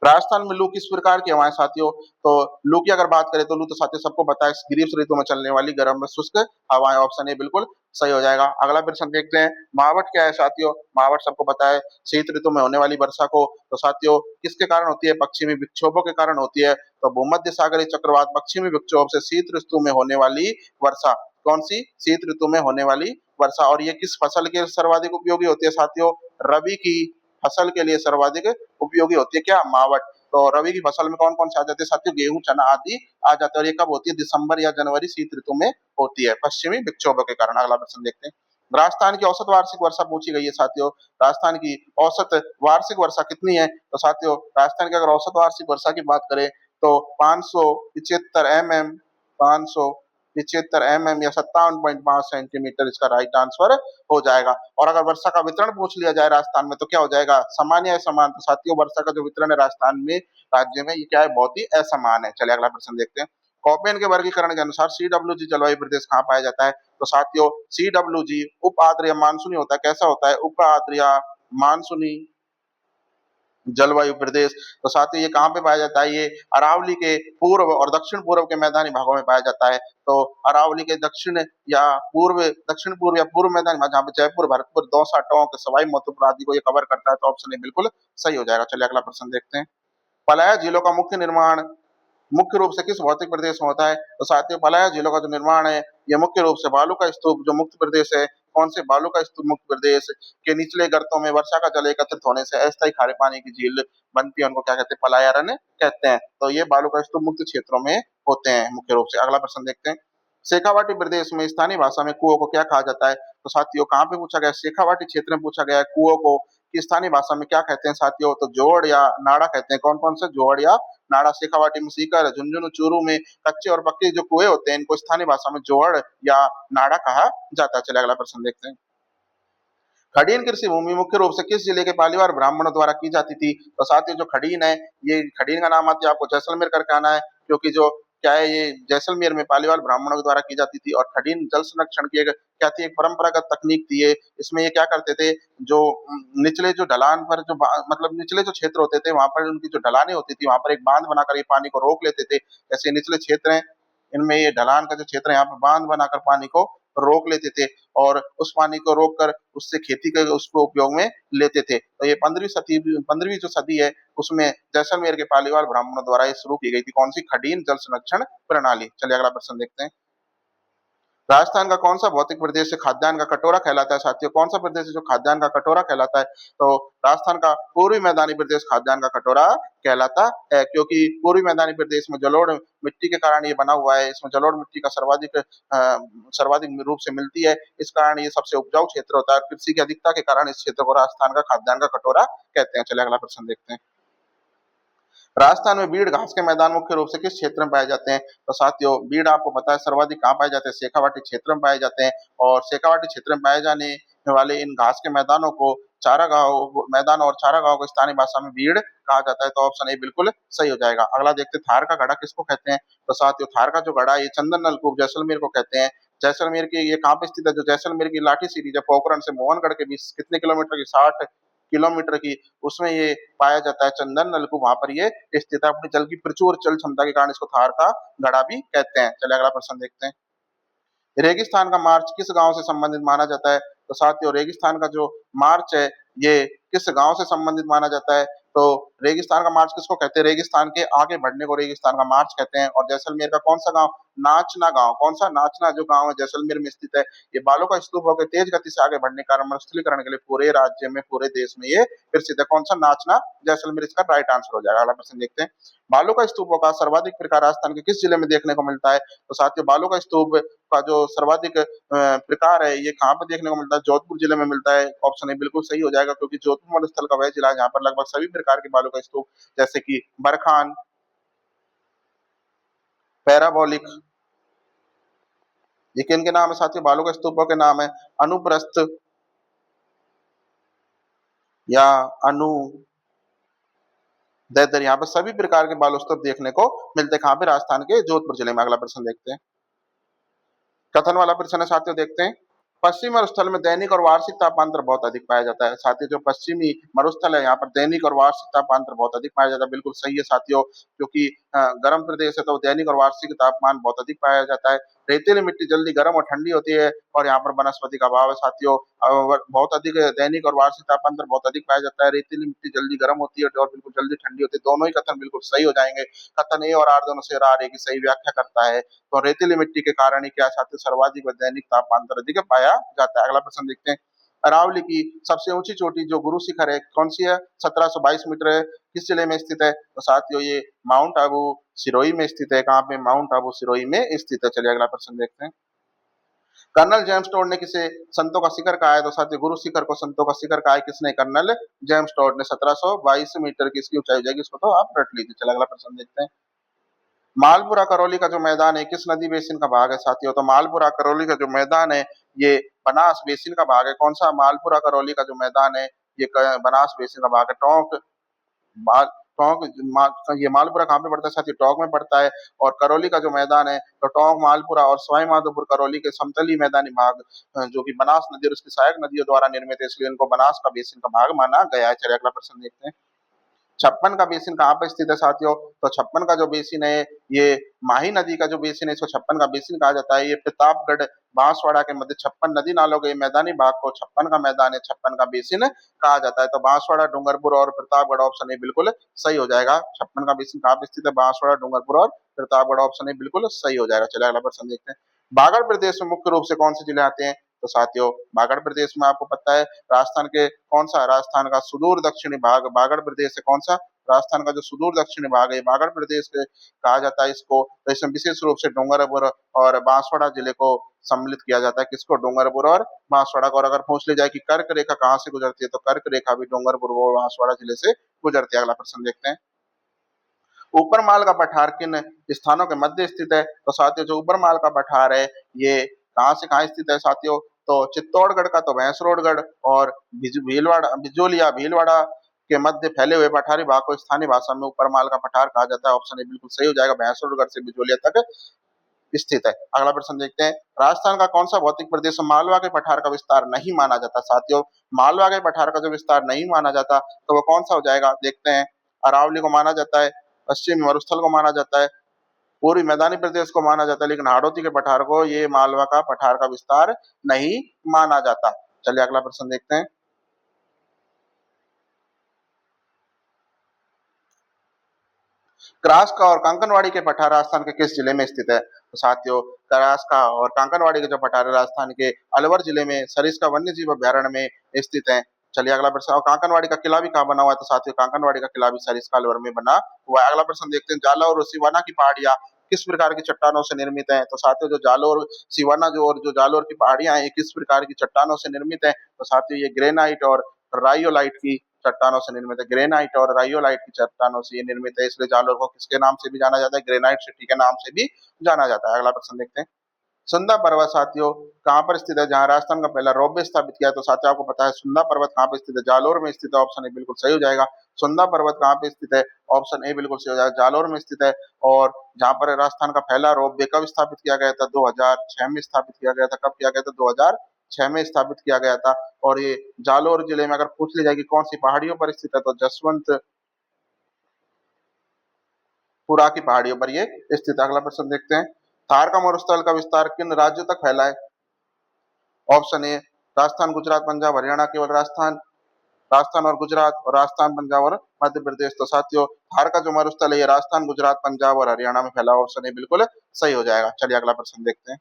राजस्थान में लू किस प्रकार की हवाएं? साथियों तो लू की अगर बात करें तो लू तो साथियों सबको पता है ग्रीष्म ऋतु में चलने वाली गर्म व शुष्क हवाएं, ऑप्शन ए बिल्कुल सही हो जाएगा। अगला प्रश्न देखते हैं, महावट क्या है? साथियों महावट सबको पता है शीत ऋतु में होने वाली वर्षा को तो साथियों किसके कारण होती है? पश्चिमी विक्षोभों के कारण होती है। तो भूमध्य सागरीय चक्रवात पश्चिमी विक्षोभ से शीत ऋतु में होने वाली वर्षा, कौन सी? शीत ऋतु में होने वाली वर्षा। और ये किस फसल के सर्वाधिक उपयोगी होती है? साथियों रबी की फसल के लिए सर्वाधिक उपयोगी होती है क्या? मावट। तो रबी की फसल में कौन कौन से आ जाते हैं? साथियों गेहूं चना आदि आ जाते हैं और ये कब होती है? दिसंबर या जनवरी शीत ऋतु में होती है पश्चिमी विक्षोभों के कारण। अगला प्रश्न देखते हैं, राजस्थान की औसत वार्षिक वर्षा पूछी गई है। साथियों राजस्थान की औसत वार्षिक वर्षा कितनी है? तो साथियों राजस्थान की अगर औसत वार्षिक वर्षा की बात करें तो 575 mm, 575 mm या 57.5 सेंटीमीटर इसका राइट आंसर हो जाएगा। और अगर वर्षा का वितरण पूछ लिया जाए राजस्थान में तो क्या हो जाएगा? समान या असमान? तो साथियों वर्षा का जो वितरण है राजस्थान में राज्य में ये क्या है? बहुत ही असमान है। चलिए अगला प्रश्न देखते हैं, कॉपेन के वर्गीकरण के अनुसार CWG जलवायु प्रदेश कहाँ पाया जाता है? तो साथियों CWG उप आर्द्र या मानसूनी होता है। कैसा होता है? उप आर्द्र या मानसूनी जलवायु प्रदेश। तो साथियों ये कहाँ पे पाया जाता है? ये अरावली के पूर्व और दक्षिण पूर्व के मैदानी भागों में पाया जाता है। तो अरावली के दक्षिण या पूर्व, दक्षिण पूर्व या पूर्व मैदानी भाग जहाँ पे जयपुर, भरतपुर, दौसा, टोंक, सवाई माधोपुर आदि को ये कवर करता है। तो ऑप्शन ए बिल्कुल सही हो जाएगा। चलिए अगला प्रश्न देखते हैं, पलाया झीलों का मुख्य निर्माण मुख्य रूप से किस भौतिक प्रदेश में होता है? तो साथियों पलाया झीलों का जो निर्माण है ये मुख्य रूप से बालू का स्तूप जो मुक्त प्रदेश है, कौन से? बालू का स्तूप मुक्त प्रदेश के निचले गर्तों में वर्षा का जल एकत्रित होने से अस्थायी खारे पानी की झील बनती है, उनको क्या कहते हैं? पलायारण्य कहते हैं। तो ये बालू का स्तूप मुक्त क्षेत्रों में होते हैं मुख्य रूप से। अगला प्रश्न देखते हैं, शेखावाटी प्रदेश में स्थानीय भाषा में कुओं को क्या कहा जाता है? तो साथियों कहाँ पे पूछा गया? शेखावाटी क्षेत्र में पूछा गया है कुओं को कि स्थानीय भाषा में क्या कहते हैं? साथियों तो जोड़ या नाड़ा कहते हैं। कौन कौन से? जोड़ या नाड़ा, शेखावाटी में सीकर, झुंझुनू, चूरू में कच्चे और पक्के जो कुएँ होते हैं, इनको स्थानीय भाषा में जोहड़ या नाड़ा कहा जाता है। चलिए अगला प्रश्न देखते हैं। खड़ीन कृषि भूमि मुख्य रूप से किस जिले के पालीवाल ब्राह्मणों द्वारा की जाती थी? तो साथियों जो खड़ीन है, ये खड़ीन का नाम आती है आपको जैसलमेर करके आना है, क्योंकि जो क्या है ये जैसलमेर में पालीवाल ब्राह्मणों के द्वारा की जाती थी। और खड़ीन जल संरक्षण की एक क्या थी, एक परंपरागत तकनीक थी ये। इसमें ये क्या करते थे, जो निचले जो ढलान पर जो मतलब निचले जो क्षेत्र होते थे, वहां पर उनकी जो ढलानें होती थी, वहां पर एक बांध बनाकर ये पानी को रोक लेते थे। जैसे निचले क्षेत्र हैं, इनमें ये ढलान का जो क्षेत्र है, यहाँ पे बांध बनाकर पानी को रोक लेते थे और उस पानी को रोककर उससे खेती के उसको उपयोग में लेते थे। तो ये 15वीं जो सदी है, उसमें जैसलमेर के पालीवाल ब्राह्मणों द्वारा ये शुरू की गई थी। कौन सी? खडीन जल संरक्षण प्रणाली। चलिए अगला प्रश्न देखते हैं। राजस्थान का कौन सा भौतिक प्रदेश खाद्यान्न का कटोरा कहलाता है? साथियों कौन सा प्रदेश है जो खाद्यान्न का कटोरा कहलाता है? तो राजस्थान का पूर्वी मैदानी प्रदेश खाद्यान्न का कटोरा कहलाता है, क्योंकि पूर्वी मैदानी प्रदेश में जलोढ़ मिट्टी के कारण ये बना हुआ है। इसमें जलोढ़ मिट्टी का सर्वाधिक रूप से मिलती है, इस कारण ये सबसे उपजाऊ क्षेत्र होता है। कृषि की अधिकता के कारण इस क्षेत्र को राजस्थान का खाद्यान्न का कटोरा कहते हैं। चलिए अगला प्रश्न देखते हैं। राजस्थान में बीड़ घास के मैदान मुख्य रूप से किस क्षेत्र में पाए जाते हैं? तो साथियों बीड़ आपको पता है सर्वाधिक कहाँ पाए जाते हैं? शेखावाटी क्षेत्र में पाए जाते हैं। और शेखावाटी क्षेत्र में पाए जाने वाले इन घास के मैदानों को चारागाह मैदान और चारागाह को स्थानीय भाषा में बीड़ कहा जाता है। तो ऑप्शन ए बिल्कुल सही हो जाएगा। अगला देखते हैं, थार का गढ़ा किसको कहते हैं? तो साथियों थार का जो गढ़ा है, ये चंदन नलकूप जैसलमेर को कहते हैं। जैसलमेर की ये कहाँ पे स्थित है? जो जैसलमेर की लाठी सीरीज है, पोखरण से मोहनगढ़ के बीच कितने किलोमीटर की? 60 किलोमीटर की, उसमें ये पाया जाता है चंदन नलकूप, वहां पर ये स्थित है। अपनी जल की प्रचुर जल क्षमता के कारण इसको थार का गढ़ा भी कहते हैं। चलिए अगला प्रश्न देखते हैं। रेगिस्तान का मार्च किस गांव से संबंधित माना जाता है? तो साथियों रेगिस्तान का जो मार्च है, ये किस गांव से संबंधित माना जाता है? तो रेगिस्तान का मार्च किसको कहते हैं? रेगिस्तान के आगे बढ़ने को रेगिस्तान का मार्च कहते हैं। और जैसलमेर का कौन सा गांव? नाचना गांव। कौन सा? नाचना जो गांव है जैसलमेर में स्थित है, ये बालू का स्तूप होकर तेज गति से आगे बढ़ने के कारण मरुस्थलीकरण के लिए पूरे राज्य में, पूरे देश में ये प्रसिद्ध है। कौन सा? नाचना जैसलमेर इसका राइट आंसर हो जाएगा। अगला प्रश्न देखते हैं। बालू का स्तूपों का सर्वाधिक प्रकार राजस्थान के किस जिले में देखने को मिलता है? तो साथियों बालू का स्तूप का जो सर्वाधिक प्रकार है, ये कहाँ पे देखने को मिलता है? जोधपुर जिले में मिलता है। ऑप्शन ए बिल्कुल सही हो जाएगा, क्योंकि जोधपुर मरुस्थल का वह जिला है जहाँ पर लगभग सभी प्रकार के बालू का स्तूप, जैसे कि बरखान, पैराबोलिक, ये किन के नाम है साथियों? बालू का स्तूपों के नाम है अनुप्रस्थ या अनु दैदर। यहाँ पर सभी प्रकार के बालू स्तूप देखने को मिलते हैं। कहाँ पे? राजस्थान के जोधपुर जिले में। अगला प्रश्न देखते हैं। कथन वाला प्रश्न है साथियों, देखते हैं। पश्चिमी मरुस्थल में दैनिक और वार्षिक तापांतर बहुत अधिक पाया जाता है। साथियों जो पश्चिमी मरुस्थल है, यहाँ पर दैनिक और वार्षिक तापांतर बहुत अधिक पाया जाता है। बिल्कुल सही है साथियों, क्योंकि गर्म प्रदेश है तो दैनिक और वार्षिक तापमान बहुत अधिक पाया जाता है। रेतीली मिट्टी जल्दी गर्म और ठंडी होती है और यहाँ पर वनस्पति का अभाव है साथियों। बहुत अधिक दैनिक और वार्षिक तापांतर बहुत अधिक पाया जाता है। रेतीली मिट्टी जल्दी गर्म होती है और बिल्कुल जल्दी ठंडी होती है। दोनों ही कथन बिल्कुल सही हो जाएंगे। कथन ए और आर दोनों से आर ए की सही व्याख्या करता है। तो रेतीली मिट्टी के कारण ही क्या साथियों सर्वाधिक व दैनिक तापांतर अधिक पाया जाता है। अगला प्रश्न देखते हैं। अरावली की सबसे ऊंची चोटी जो गुरु शिखर है, कौन सी है? 1722 मीटर है, किस जिले में स्थित है? तो साथियों ये माउंट आबू सिरोही में स्थित है। कहाँ पे? माउंट आबू सिरोही में स्थित है। चलिए अगला प्रश्न देखते हैं। कर्नल जेम्स टोड ने किसे संतों का शिखर कहा है? तो साथियों गुरु शिखर को संतों का शिखर कहा है किसने? कर्नल जेम्स टोड ने। 1722 मीटर की इसकी ऊंचाई हो जाएगी, इसको तो आप रट लीजिए। चलिए अगला प्रश्न देखते हैं। मालपुरा करौली का जो मैदान है किस नदी बेसिन का भाग है साथियों? तो मालपुरा करौली का जो मैदान है, ये बनास बेसिन का भाग है। कौन सा? मालपुरा करौली का जो मैदान है, ये बनास बेसिन का भाग है। माल टोंक ये मालपुरा कहाँ पे पड़ता है साथियों? टोंक में पड़ता है। और करौली का जो मैदान है, तो टोंक, मालपुरा और सवाई माधोपुर करौली के समतली मैदानी भाग जो कि बनास नदी और उसकी सहायक नदियों द्वारा निर्मित है, इसलिए इनको बनास का बेसिन का भाग माना गया है। चलिए अगला प्रश्न देखते हैं। छप्पन का बेसिन कहाँ पर स्थित है साथियों? तो छप्पन का जो बेसिन है, ये माही नदी का जो बेसिन है, इसको छप्पन का बेसिन कहा जाता है। ये प्रतापगढ़ बांसवाड़ा के मध्य छप्पन नदी नालों के मैदानी भाग को छप्पन का मैदान है, छप्पन का बेसिन कहा जाता है। तो बांसवाड़ा, डूंगरपुर और प्रतापगढ़, ऑप्शन ए बिल्कुल सही हो जाएगा। छप्पन का बेसिन कहाँ पे स्थित है? बांसवाड़ा, डूंगरपुर और प्रतापगढ़, ऑप्शन ए बिल्कुल सही हो जाएगा। चलिए अगला प्रश्न देखते हैं। बागड़ प्रदेश में मुख्य रूप से कौन से जिले आते हैं? तो साथियों बागड़ प्रदेश में आपको पता है राजस्थान के कौन सा? राजस्थान का सुदूर दक्षिणी भाग बागड़ प्रदेश है। कौन सा? राजस्थान का जो सुदूर दक्षिणी भाग है बागड़ प्रदेश के कहा जाता है इसको। तो इसमें विशेष रूप से डूंगरपुर और बांसवाड़ा जिले को सम्मिलित किया जाता है। किसको? डूंगरपुर और बांसवाड़ा को। और अगर पूछ ली जाए कि कर्क रेखा कहाँ से गुजरती है, तो कर्क रेखा भी डूंगरपुर और बांसवाड़ा जिले से गुजरती है। अगला प्रश्न देखते हैं। ऊपरमाल का पठार किन स्थानों के मध्य स्थित है? तो साथियों जो ऊपरमाल का पठार है ये कहाँ से कहाँ स्थित है साथियों? तो चित्तौड़गढ़ का तो भैंसरोडगढ़ और बिजोलिया भीलवाड़ा के मध्य फैले हुए पठारी भाग को स्थानीय भाषा में ऊपरमाल का पठार कहा जाता है। ऑप्शन ए बिल्कुल सही हो जाएगा, भैंसरोडगढ़ से बिजोलिया तक स्थित है। अगला प्रश्न देखते हैं, राजस्थान का कौन सा भौतिक प्रदेश मालवा के पठार का विस्तार नहीं माना जाता? साथियों मालवा के पठार का जो विस्तार नहीं माना जाता तो वो कौन सा हो जाएगा? देखते हैं, अरावली को माना जाता है, पश्चिमी मरुस्थल को माना जाता है, पूर्वी मैदानी प्रदेश को माना जाता है, लेकिन हाड़ौती के पठार को ये मालवा का पठार का विस्तार नहीं माना जाता। चलिए अगला प्रश्न देखते हैं, क्रास्का और कांकनवाड़ी के पठार राजस्थान के किस जिले में स्थित है? तो साथियों क्रास्का और कांकनवाड़ी के जो पठार है राजस्थान के अलवर जिले में सरिस्का वन्य जीव अभ्यारण्य में स्थित है। चलिए अगला प्रश्न, और कांकनवाड़ी का किला भी कहाँ बना हुआ है? तो साथियों कांकनवाड़ी का किला भी सरिस्का अलवर में बना हुआ है। अगला प्रश्न देखते हैं, जाला और सिवाना की पहाड़ियां किस प्रकार की चट्टानों से निर्मित है? तो साथियों जो जालोर सिवाना जो जालोर की पहाड़ियां हैं किस प्रकार की चट्टानों से निर्मित है? तो साथियों ये ग्रेनाइट और राइयोलाइट की चट्टानों से निर्मित है। ग्रेनाइट और राइयोलाइट की चट्टानों से ये निर्मित है, इसलिए जालोर को किसके नाम से भी जाना जाता है? ग्रेनाइट सिटी के नाम से भी जाना जाता है। अगला प्रश्न देखते हैं, सुंदा पर्वत साथियों कहाँ पर स्थित है जहाँ राजस्थान का पहला रोपवे स्थापित किया? तो साथियों आपको पता है सुंदा पर्वत कहाँ पर स्थित है? जालोर में स्थित है। ऑप्शन ए बिल्कुल सही हो जाएगा। सुंदा पर्वत कहाँ पे स्थित है? ऑप्शन ए बिल्कुल सही हो जाएगा, जालोर में स्थित है। और जहाँ पर राजस्थान का पहला रोपवे कब स्थापित किया गया था? 2006 में स्थापित किया गया था। कब किया गया था? 2006 में स्थापित किया गया था। और ये जालोर जिले में अगर पूछ ली जाएगी कौन सी पहाड़ियों पर स्थित है, तो जसवंत पुरा की पहाड़ियों पर ये स्थित है। अगला प्रश्न देखते हैं, थार का मरुस्थल का विस्तार किन राज्यों तक फैला है? ऑप्शन ए राजस्थान, गुजरात, पंजाब, हरियाणा, केवल राजस्थान, राजस्थान और गुजरात, और राजस्थान, पंजाब और मध्य प्रदेश। तो साथियों थार का जो मरुस्थल है ये राजस्थान, गुजरात, पंजाब और हरियाणा में फैला। ऑप्शन ए बिल्कुल सही हो जाएगा। चलिए अगला प्रश्न देखते हैं,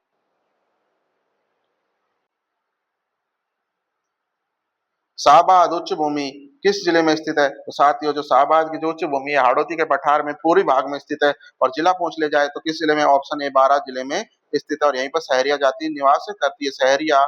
शाहबाद उच्च भूमि किस जिले में स्थित है? तो साथियों जो शाहबाद की जो उच्च भूमि है हाड़ौती के पठार में पूर्वी भाग में स्थित है। और जिला पूछ ले जाए तो किस जिले में? ऑप्शन ए बारां जिले में स्थित है। और यहीं पर सहरिया जाति निवास करती है। सहरिया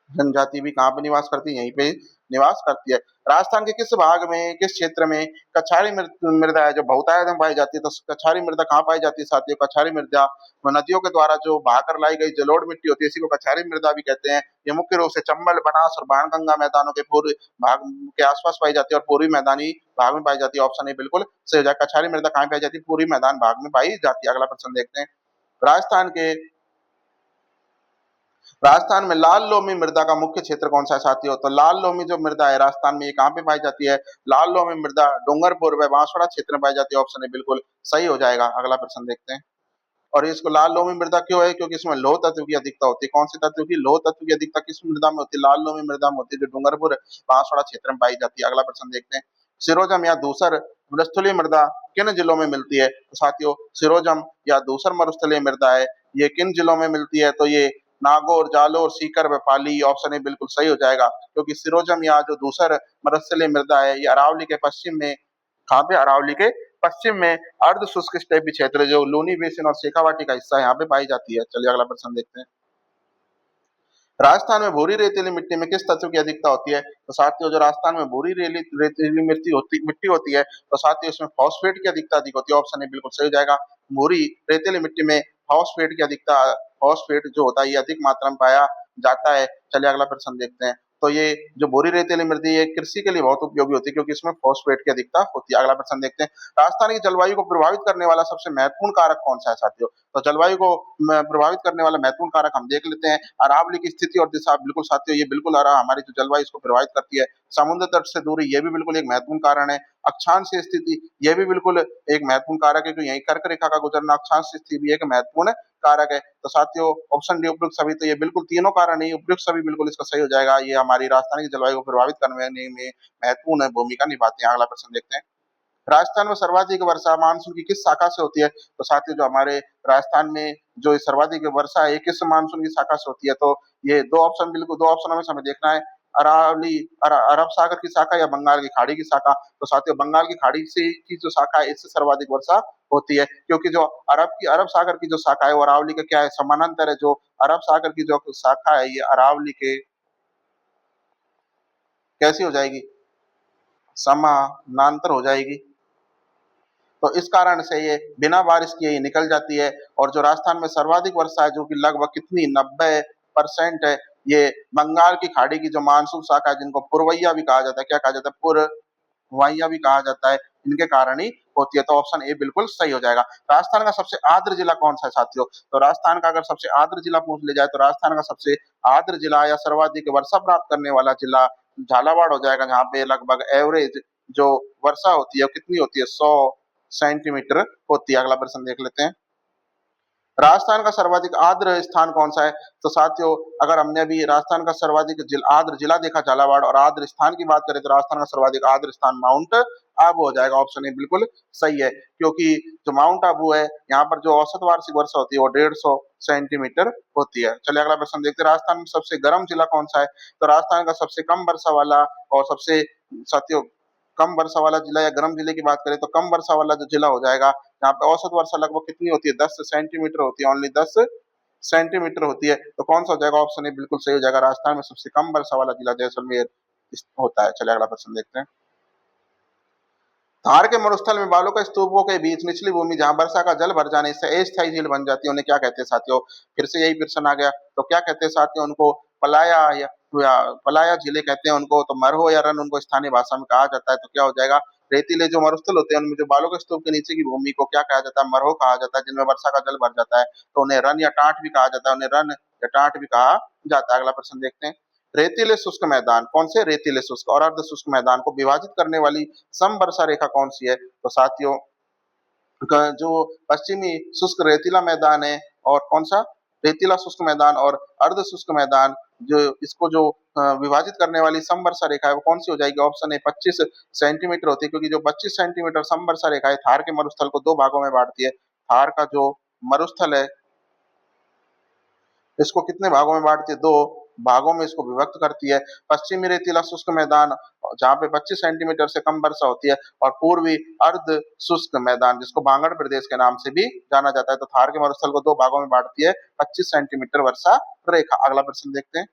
जनजाति भी कहाँ पे निवास करती है? यहीं पे निवास करती है। राजस्थान के किस भाग में, किस क्षेत्र में कछारी मृदा है जो बहुतायत में पाई जाती है? तो कछारी मृदा कहाँ पाई जाती है साथियों? कछारी मृदा नदियों के द्वारा जो बहाकर लाई गई जलोढ़ मिट्टी होती है, इसी को कछारी मृदा भी कहते हैं। ये मुख्य रूप से चंबल, बनास और बाणगंगा मैदानों के पूर्व भाग के आसपास पाई जाती है और पूर्वी मैदानी भाग में पाई जाती है। ऑप्शन ए बिल्कुल सही हो जाए, कछारी मृदा कहाँ पाई जाती है? पूर्वी मैदान भाग में पाई जाती है। अगला प्रश्न देखते हैं, राजस्थान के राजस्थान में लाल लोमी मृदा का मुख्य क्षेत्र कौन सा है साथियों? तो लाल लोमी जो मृदा है राजस्थान में ये कहाँ पे पाई जाती है? लाल लोमी मृदा डूंगरपुर व बांसवाड़ा क्षेत्र में पाई जाती है। ऑप्शन ए बिल्कुल सही हो जाएगा। अगला प्रश्न देखते हैं, और इसको लाल लोमी मृदा क्यों है? क्योंकि इसमें लौह तत्व की अधिकता होती है। कौन से तत्व की? लौह तत्व की अधिकता किस मृदा में होती है? लाल लोमी मृदा में होती है, जो डूंगरपुर बांसवाड़ा क्षेत्र में पाई जाती है। अगला प्रश्न देखते हैं, सिरोजम या दूसर मरुस्थलीय मृदा किन जिलों में मिलती है? तो साथियों सिरोजम या दूसर मरुस्थलीय मृदा है ये किन जिलों में मिलती है? तो ये नागौर, जालोर, सीकर व पाली। ऑप्शन ए बिल्कुल सही हो जाएगा, क्योंकि सिरोजम या जो दूसर मरुस्थलीय मृदा है ये अरावली के पश्चिम में, कहाँ पे? अरावली के पश्चिम में अर्ध शुष्क स्टेपी क्षेत्र जो लूनी बेसिन और शेखावाटी का हिस्सा यहाँ पे पाई जाती है। चलिए अगला प्रश्न देखते हैं, राजस्थान में भूरी रेतीली मिट्टी में किस तत्व की अधिकता होती है? तो साथियों जो राजस्थान में भूरी रेतीली मिट्टी होती है तो साथियों इसमें फॉस्फेट की अधिकता अधिक होती है। ऑप्शन ए बिल्कुल सही हो जाएगा, भूरी रेतीली मिट्टी में फॉस्फेट की अधिकता, फॉस्फेट जो होता है ये अधिक मात्रा में पाया जाता है। चलिए अगला प्रश्न देखते हैं, तो ये जो भूरी रेतीली मृदा ये कृषि के लिए बहुत उपयोगी होती है क्योंकि इसमें फॉस्फेट की अधिकता होती है। अगला प्रश्न देखते हैं, राजस्थान की जलवायु को प्रभावित करने वाला सबसे महत्वपूर्ण कारक कौन सा है साथियों? तो जलवायु को प्रभावित करने वाला महत्वपूर्ण कारक हम देख लेते हैं, अरावली की स्थिति और दिशा। बिल्कुल साथियों ये बिल्कुल हमारी जो जलवायु इसको प्रभावित करती है। समुद्र तट से दूरी ये भी बिल्कुल एक महत्वपूर्ण कारण है। अक्षांश स्थिति ये भी बिल्कुल एक महत्वपूर्ण कारक है, क्योंकि यही कर्क रेखा का गुजरना अक्षांश स्थिति भी एक महत्वपूर्ण कारक है। तो साथियों ऑप्शन डी उपयुक्त सभी, तो ये बिल्कुल तीनों कारण नहीं उपयुक्त सभी बिल्कुल इसका सही हो जाएगा। ये हमारी राजस्थान की जलवायु को प्रभावित करने में महत्वपूर्ण भूमिका निभाते हैं। अगला प्रश्न देखते हैं, राजस्थान में सर्वाधिक वर्षा मानसून की किस शाखा से होती है? तो साथियों जो हमारे राजस्थान में जो सर्वाधिक वर्षा है किस मानसून की शाखा से होती है? तो ये दो ऑप्शन, बिल्कुल दो ऑप्शनों में से हमें देखना है, अरावली अरब सागर की शाखा या बंगाल की खाड़ी की शाखा। तो साथियों बंगाल की खाड़ी से की जो शाखा है इससे सर्वाधिक वर्षा होती है, क्योंकि जो अरब सागर की जो शाखा है वो अरावली का क्या है? समानांतर है। जो अरब सागर की जो शाखा है ये अरावली के कैसी हो जाएगी? समानांतर हो जाएगी। तो इस कारण से ये बिना बारिश किए ही निकल जाती है। और जो राजस्थान में सर्वाधिक वर्षा है, जो कि लगभग कितनी 90% है, ये बंगाल की खाड़ी की जो मानसून शाखा है, जिनको पुरवैया भी कहा जाता है। क्या कहा जाता है? पुरवैया भी कहा जाता है। इनके कारण ही होती है। तो ऑप्शन ए बिल्कुल सही हो जाएगा। राजस्थान का सबसे आर्द्र जिला कौन सा है साथियों? तो राजस्थान का अगर सबसे आर्द्र जिला पूछ लिया जाए, तो राजस्थान का सबसे आर्द्र जिला या सर्वाधिक वर्षा प्राप्त करने वाला जिला झालावाड़ हो जाएगा, जहाँ पे लगभग एवरेज जो वर्षा होती है वो कितनी होती है? 100 सेंटीमीटर होती है। अगला प्रश्न देख लेते हैं। राजस्थान का सर्वाधिक आर्द्र स्थान कौन सा है? तो साथियों, अगर हमने अभी राजस्थान का सर्वाधिक आर्द्र जिला देखा झालावाड़, और आर्द्र स्थान की बात करें तो राजस्थान का सर्वाधिक आर्द्र स्थान माउंट आबू हो जाएगा। ऑप्शन ए बिल्कुल सही है, क्योंकि जो माउंट आबू है, यहाँ पर जो औसत वार्षिक वर्षा होती है वो 150 सेंटीमीटर होती है। चलिए अगला प्रश्न देखते हैं। राजस्थान में सबसे गर्म जिला कौन सा है? तो राजस्थान का सबसे कम वर्षा वाला और सबसे, साथियों, कम वर्षा वाला जिला या गर्म जिले की बात करें तो कम वर्षा वाला जो जिला हो जाएगा, यहाँ पे औसत वर्षा लगभग कितनी होती है? 10 सेंटीमीटर होती है। ओनली 10 सेंटीमीटर होती है। तो कौन सा हो जाएगा? ऑप्शन ए बिल्कुल सही हो जाएगा। राजस्थान में सबसे कम वर्षा वाला जिला जैसलमेर होता है। चलिए अगला प्रश्न देखते हैं। धार के मरुस्थल में बालू का स्तूपों के बीच निचली भूमि, जहां वर्षा का जल भर जाने से अस्थायी झील बन जाती है, उन्हें क्या कहते हैं साथियों? फिर से यही प्रश्न आ गया। तो क्या कहते हैं साथियों? उनको पलाया या पलाया झीलें कहते हैं उनको। तो मरहो या रन उनको स्थानीय भाषा में कहा जाता है। तो क्या हो जाएगा? रेतीले जो मरुस्थल होते हैं, उनमें जो बालू के स्तूप के नीचे की भूमि को क्या कहा जाता है? मरहो कहा जाता है, जिनमें वर्षा का जल भर जाता है। तो उन्हें रन या टाट भी कहा जाता है। उन्हें रन या टाट भी कहा जाता है। अगला प्रश्न देखते हैं। रेतीले शुष्क मैदान, कौन से रेतीले शुष्क और अर्ध शुष्क मैदान को विभाजित करने वाली समवर्षा रेखा कौन सी है? तो साथियों, जो पश्चिमी शुष्क रेतीला मैदान है, और कौन सा रेतीला शुष्क मैदान और अर्ध शुष्क मैदान, जो इसको जो विभाजित करने वाली समवर्षा रेखा है, वो कौन सी हो जाएगी? ऑप्शन ए 25 सेंटीमीटर होती है, क्योंकि जो 25 सेंटीमीटर समवर्षा रेखा है थार के मरुस्थल को दो भागों में बांटती है। थार का जो मरुस्थल है, इसको कितने भागों में बांटती है? दो भागों में इसको विभक्त करती है। पश्चिमी रेतीला शुष्क मैदान, जहाँ पे 25 सेंटीमीटर से कम वर्षा होती है, और पूर्वी अर्ध शुष्क मैदान, जिसको भांगड़ प्रदेश के नाम से भी जाना जाता है। तो थार के मरुस्थल को दो भागों में बांटती है 25 सेंटीमीटर वर्षा रेखा। अगला प्रश्न देखते हैं।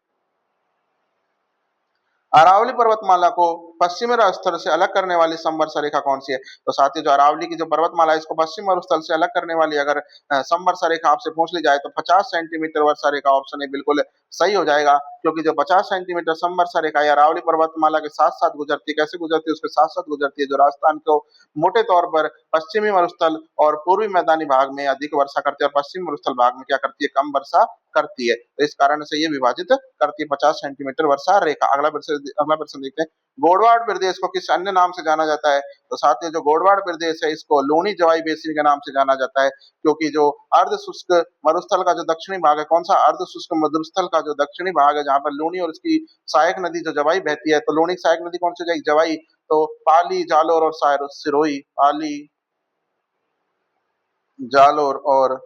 अरावली पर्वतमाला को पश्चिमी मरुस्थल से अलग करने वाली समवर्षा रेखा कौन सी है? तो साथियों, जो अरावली की जो पर्वतमाला है, इसको पश्चिमी मरुस्थल से अलग करने वाली अगर समवर्षा रेखा आपसे पूछ ली जाए, तो 50 centimetre Varsha Rekha. Option A बिल्कुल सही हो जाएगा, क्योंकि जो 50 सेंटीमीटर समवर्षा रेखा है अरावली पर्वतमाला के साथ साथ गुजरती है। कैसे गुजरती है? उसके साथ साथ गुजरती है, जो राजस्थान को मोटे तौर पर पश्चिमी मरुस्थल और पूर्वी मैदानी भाग में अधिक वर्षा करती है, और पश्चिमी मरुस्थल भाग में क्या करती है? कम वर्षा करती है। तो इस कारण से ये विभाजित करती है 50 सेंटीमीटर वर्षा रेखा। अगला प्रश्न देखते हैं। गोडवाड़ प्रदेश को किस अन्य नाम से जाना जाता है? तो साथ में जो गोडवाड़ प्रदेश है, इसको लूणी जवाई बेसिन के नाम से जाना जाता है, क्योंकि जो अर्ध शुष्क मरुस्थल का जो दक्षिणी भाग है, कौन सा? अर्ध शुष्क मरुस्थल का जो दक्षिणी भाग है, जहाँ पर लूणी और उसकी सहायक नदी जो जवाई बहती है। तो लूणी की सहायक नदी कौन सी जाएगी? जवाई। तो पाली, जालोर और सिरोही, पाली, जालोर और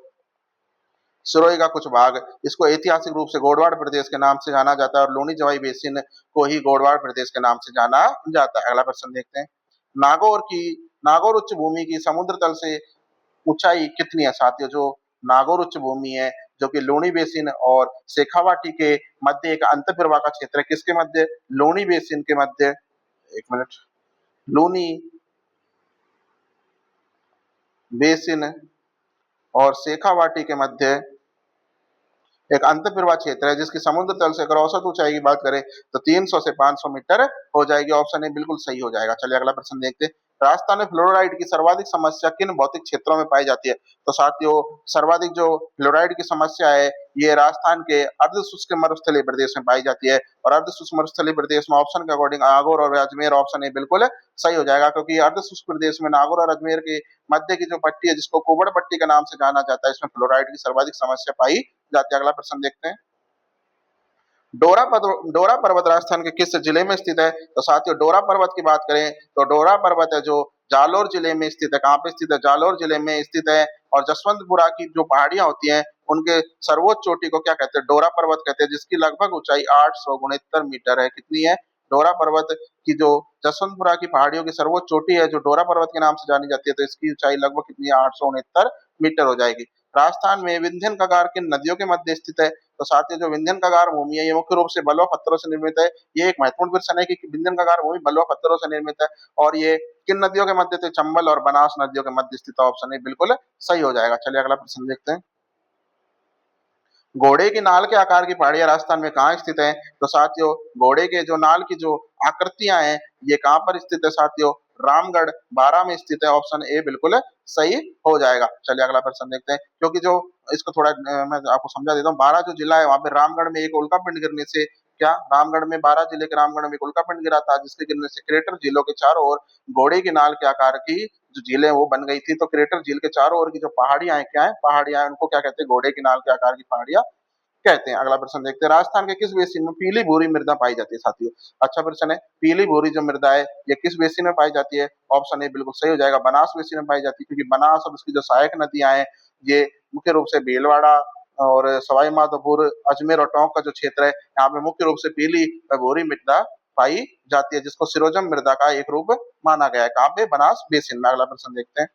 सिरोही का कुछ भाग, इसको ऐतिहासिक रूप से गोडवाड़ प्रदेश के नाम से जाना जाता है, और लूणी जवाई बेसिन को ही गोडवाड़ प्रदेश के नाम से जाना जाता है। अगला प्रश्न देखते हैं। नागौर उच्च भूमि की समुद्र तल से ऊंचाई कितनी है साथियों? जो नागौर उच्च भूमि है, जो कि लूणी बेसिन और शेखावाटी के मध्य एक अंतर प्रवाह का क्षेत्र है। किसके मध्य? लूणी बेसिन के मध्य, एक मिनट, लूनी बेसिन और शेखावाटी के मध्य एक अंतर्प्रवाह क्षेत्र है, जिसकी समुद्र तल से अगर औसत ऊंचाई की बात करें तो 300 से 500 मीटर हो जाएगी। ऑप्शन ए बिल्कुल सही हो जाएगा। चलिए अगला प्रश्न देखते हैं। राजस्थान में फ्लोराइड की सर्वाधिक समस्या किन भौतिक क्षेत्रों में पाई जाती है? तो साथियों, सर्वाधिक जो फ्लोराइड की समस्या है, ये राजस्थान के अर्ध शुष्क मरुस्थलीय प्रदेश में पाई जाती है। और अर्ध शुष्क मरुस्थलीय प्रदेश में ऑप्शन के अकॉर्डिंग नागौर और अजमेर, ऑप्शन ए बिल्कुल सही हो जाएगा, क्योंकि अर्ध शुष्क प्रदेश में नागौर और अजमेर के मध्य की जो पट्टी है, जिसको कुबड़ पट्टी के नाम से जाना जाता है, इसमें फ्लोराइड की सर्वाधिक समस्या पाई जाती है। अगला प्रश्न देखते हैं। डोरा पर्वत राजस्थान के किस जिले में स्थित है? तो साथियों, डोरा पर्वत की बात करें तो डोरा पर्वत है जो जालोर जिले में स्थित है। कहाँ पे स्थित है? जालोर जिले में स्थित है। और जसवंतपुरा की जो पहाड़ियां होती हैं, उनके सर्वोच्च चोटी को क्या कहते हैं? डोरा पर्वत कहते हैं, जिसकी लगभग ऊंचाई 869 मीटर है। कितनी है? डोरा पर्वत की जो जसवंतपुरा की पहाड़ियों की सर्वोच्च चोटी है, जो डोरा पर्वत के नाम से जानी जाती है, तो इसकी ऊंचाई लगभग कितनी है? 869 मीटर हो जाएगी। राजस्थान में विंध्यन कगार किन नदियों के मध्य स्थित है? तो साथियों जो विंध्यन कगार भूमि है ये मुख्य रूप से बलुआ पत्थरों से निर्मित है। ये एक महत्वपूर्ण प्रश्न है कि विंध्यन कगार भूमि बलुआ पत्थरों से निर्मित है और ये किन नदियों के मध्य थे? चंबल और बनास नदियों के मध्य स्थित है। ऑप्शन ए बिल्कुल सही हो जाएगा। चलिए अगला प्रश्न देखते हैं। घोड़े की नाल के आकार की पहाड़ियां राजस्थान में कहाँ स्थित है? तो साथियों घोड़े के जो नाल की जो आकृतियां हैं ये कहाँ पर स्थित है साथियों? रामगढ़ बारां में स्थित है। ऑप्शन ए बिल्कुल सही हो जाएगा। चलिए अगला प्रश्न देखते हैं। क्योंकि जो इसको थोड़ा मैं आपको समझा देता हूँ। बारां जो जिला है वहां पे रामगढ़ में एक उल्का पिंड गिरने से क्या रामगढ़ में बारां जिले के रामगढ़ में एक उल्का पिंड गिरा था जिसके गिरने से क्रेटर झीलों के चारों ओर घोड़े की नाल के आकार की जो झीलें वो बन गई थी। तो क्रेटर झील के चारों ओर की जो पहाड़ियां हैं क्या है? पहाड़ियां उनको क्या कहते हैं? घोड़े की नाल के आकार की पहाड़ियां कहते हैं। अगला प्रश्न देखते हैं। राजस्थान के किस बेसिन में पीली भूरी मृदा पाई जाती है साथियों? अच्छा प्रश्न है। पीली भूरी जो मृदा है ये किस बेसिन में पाई जाती है? ऑप्शन ए बिल्कुल सही हो जाएगा। बनास बेसिन में पाई जाती है क्योंकि बनास और उसकी जो सहायक नदियां हैं ये मुख्य रूप से भीलवाड़ा और सवाई माधोपुर अजमेर और टोंक का जो क्षेत्र है यहाँ पे मुख्य रूप से पीली व भूरी मृदा पाई जाती है जिसको सिरोजम मृदा का एक रूप माना गया है। कहाँ पे? बनास बेसिन में। अगला प्रश्न देखते हैं।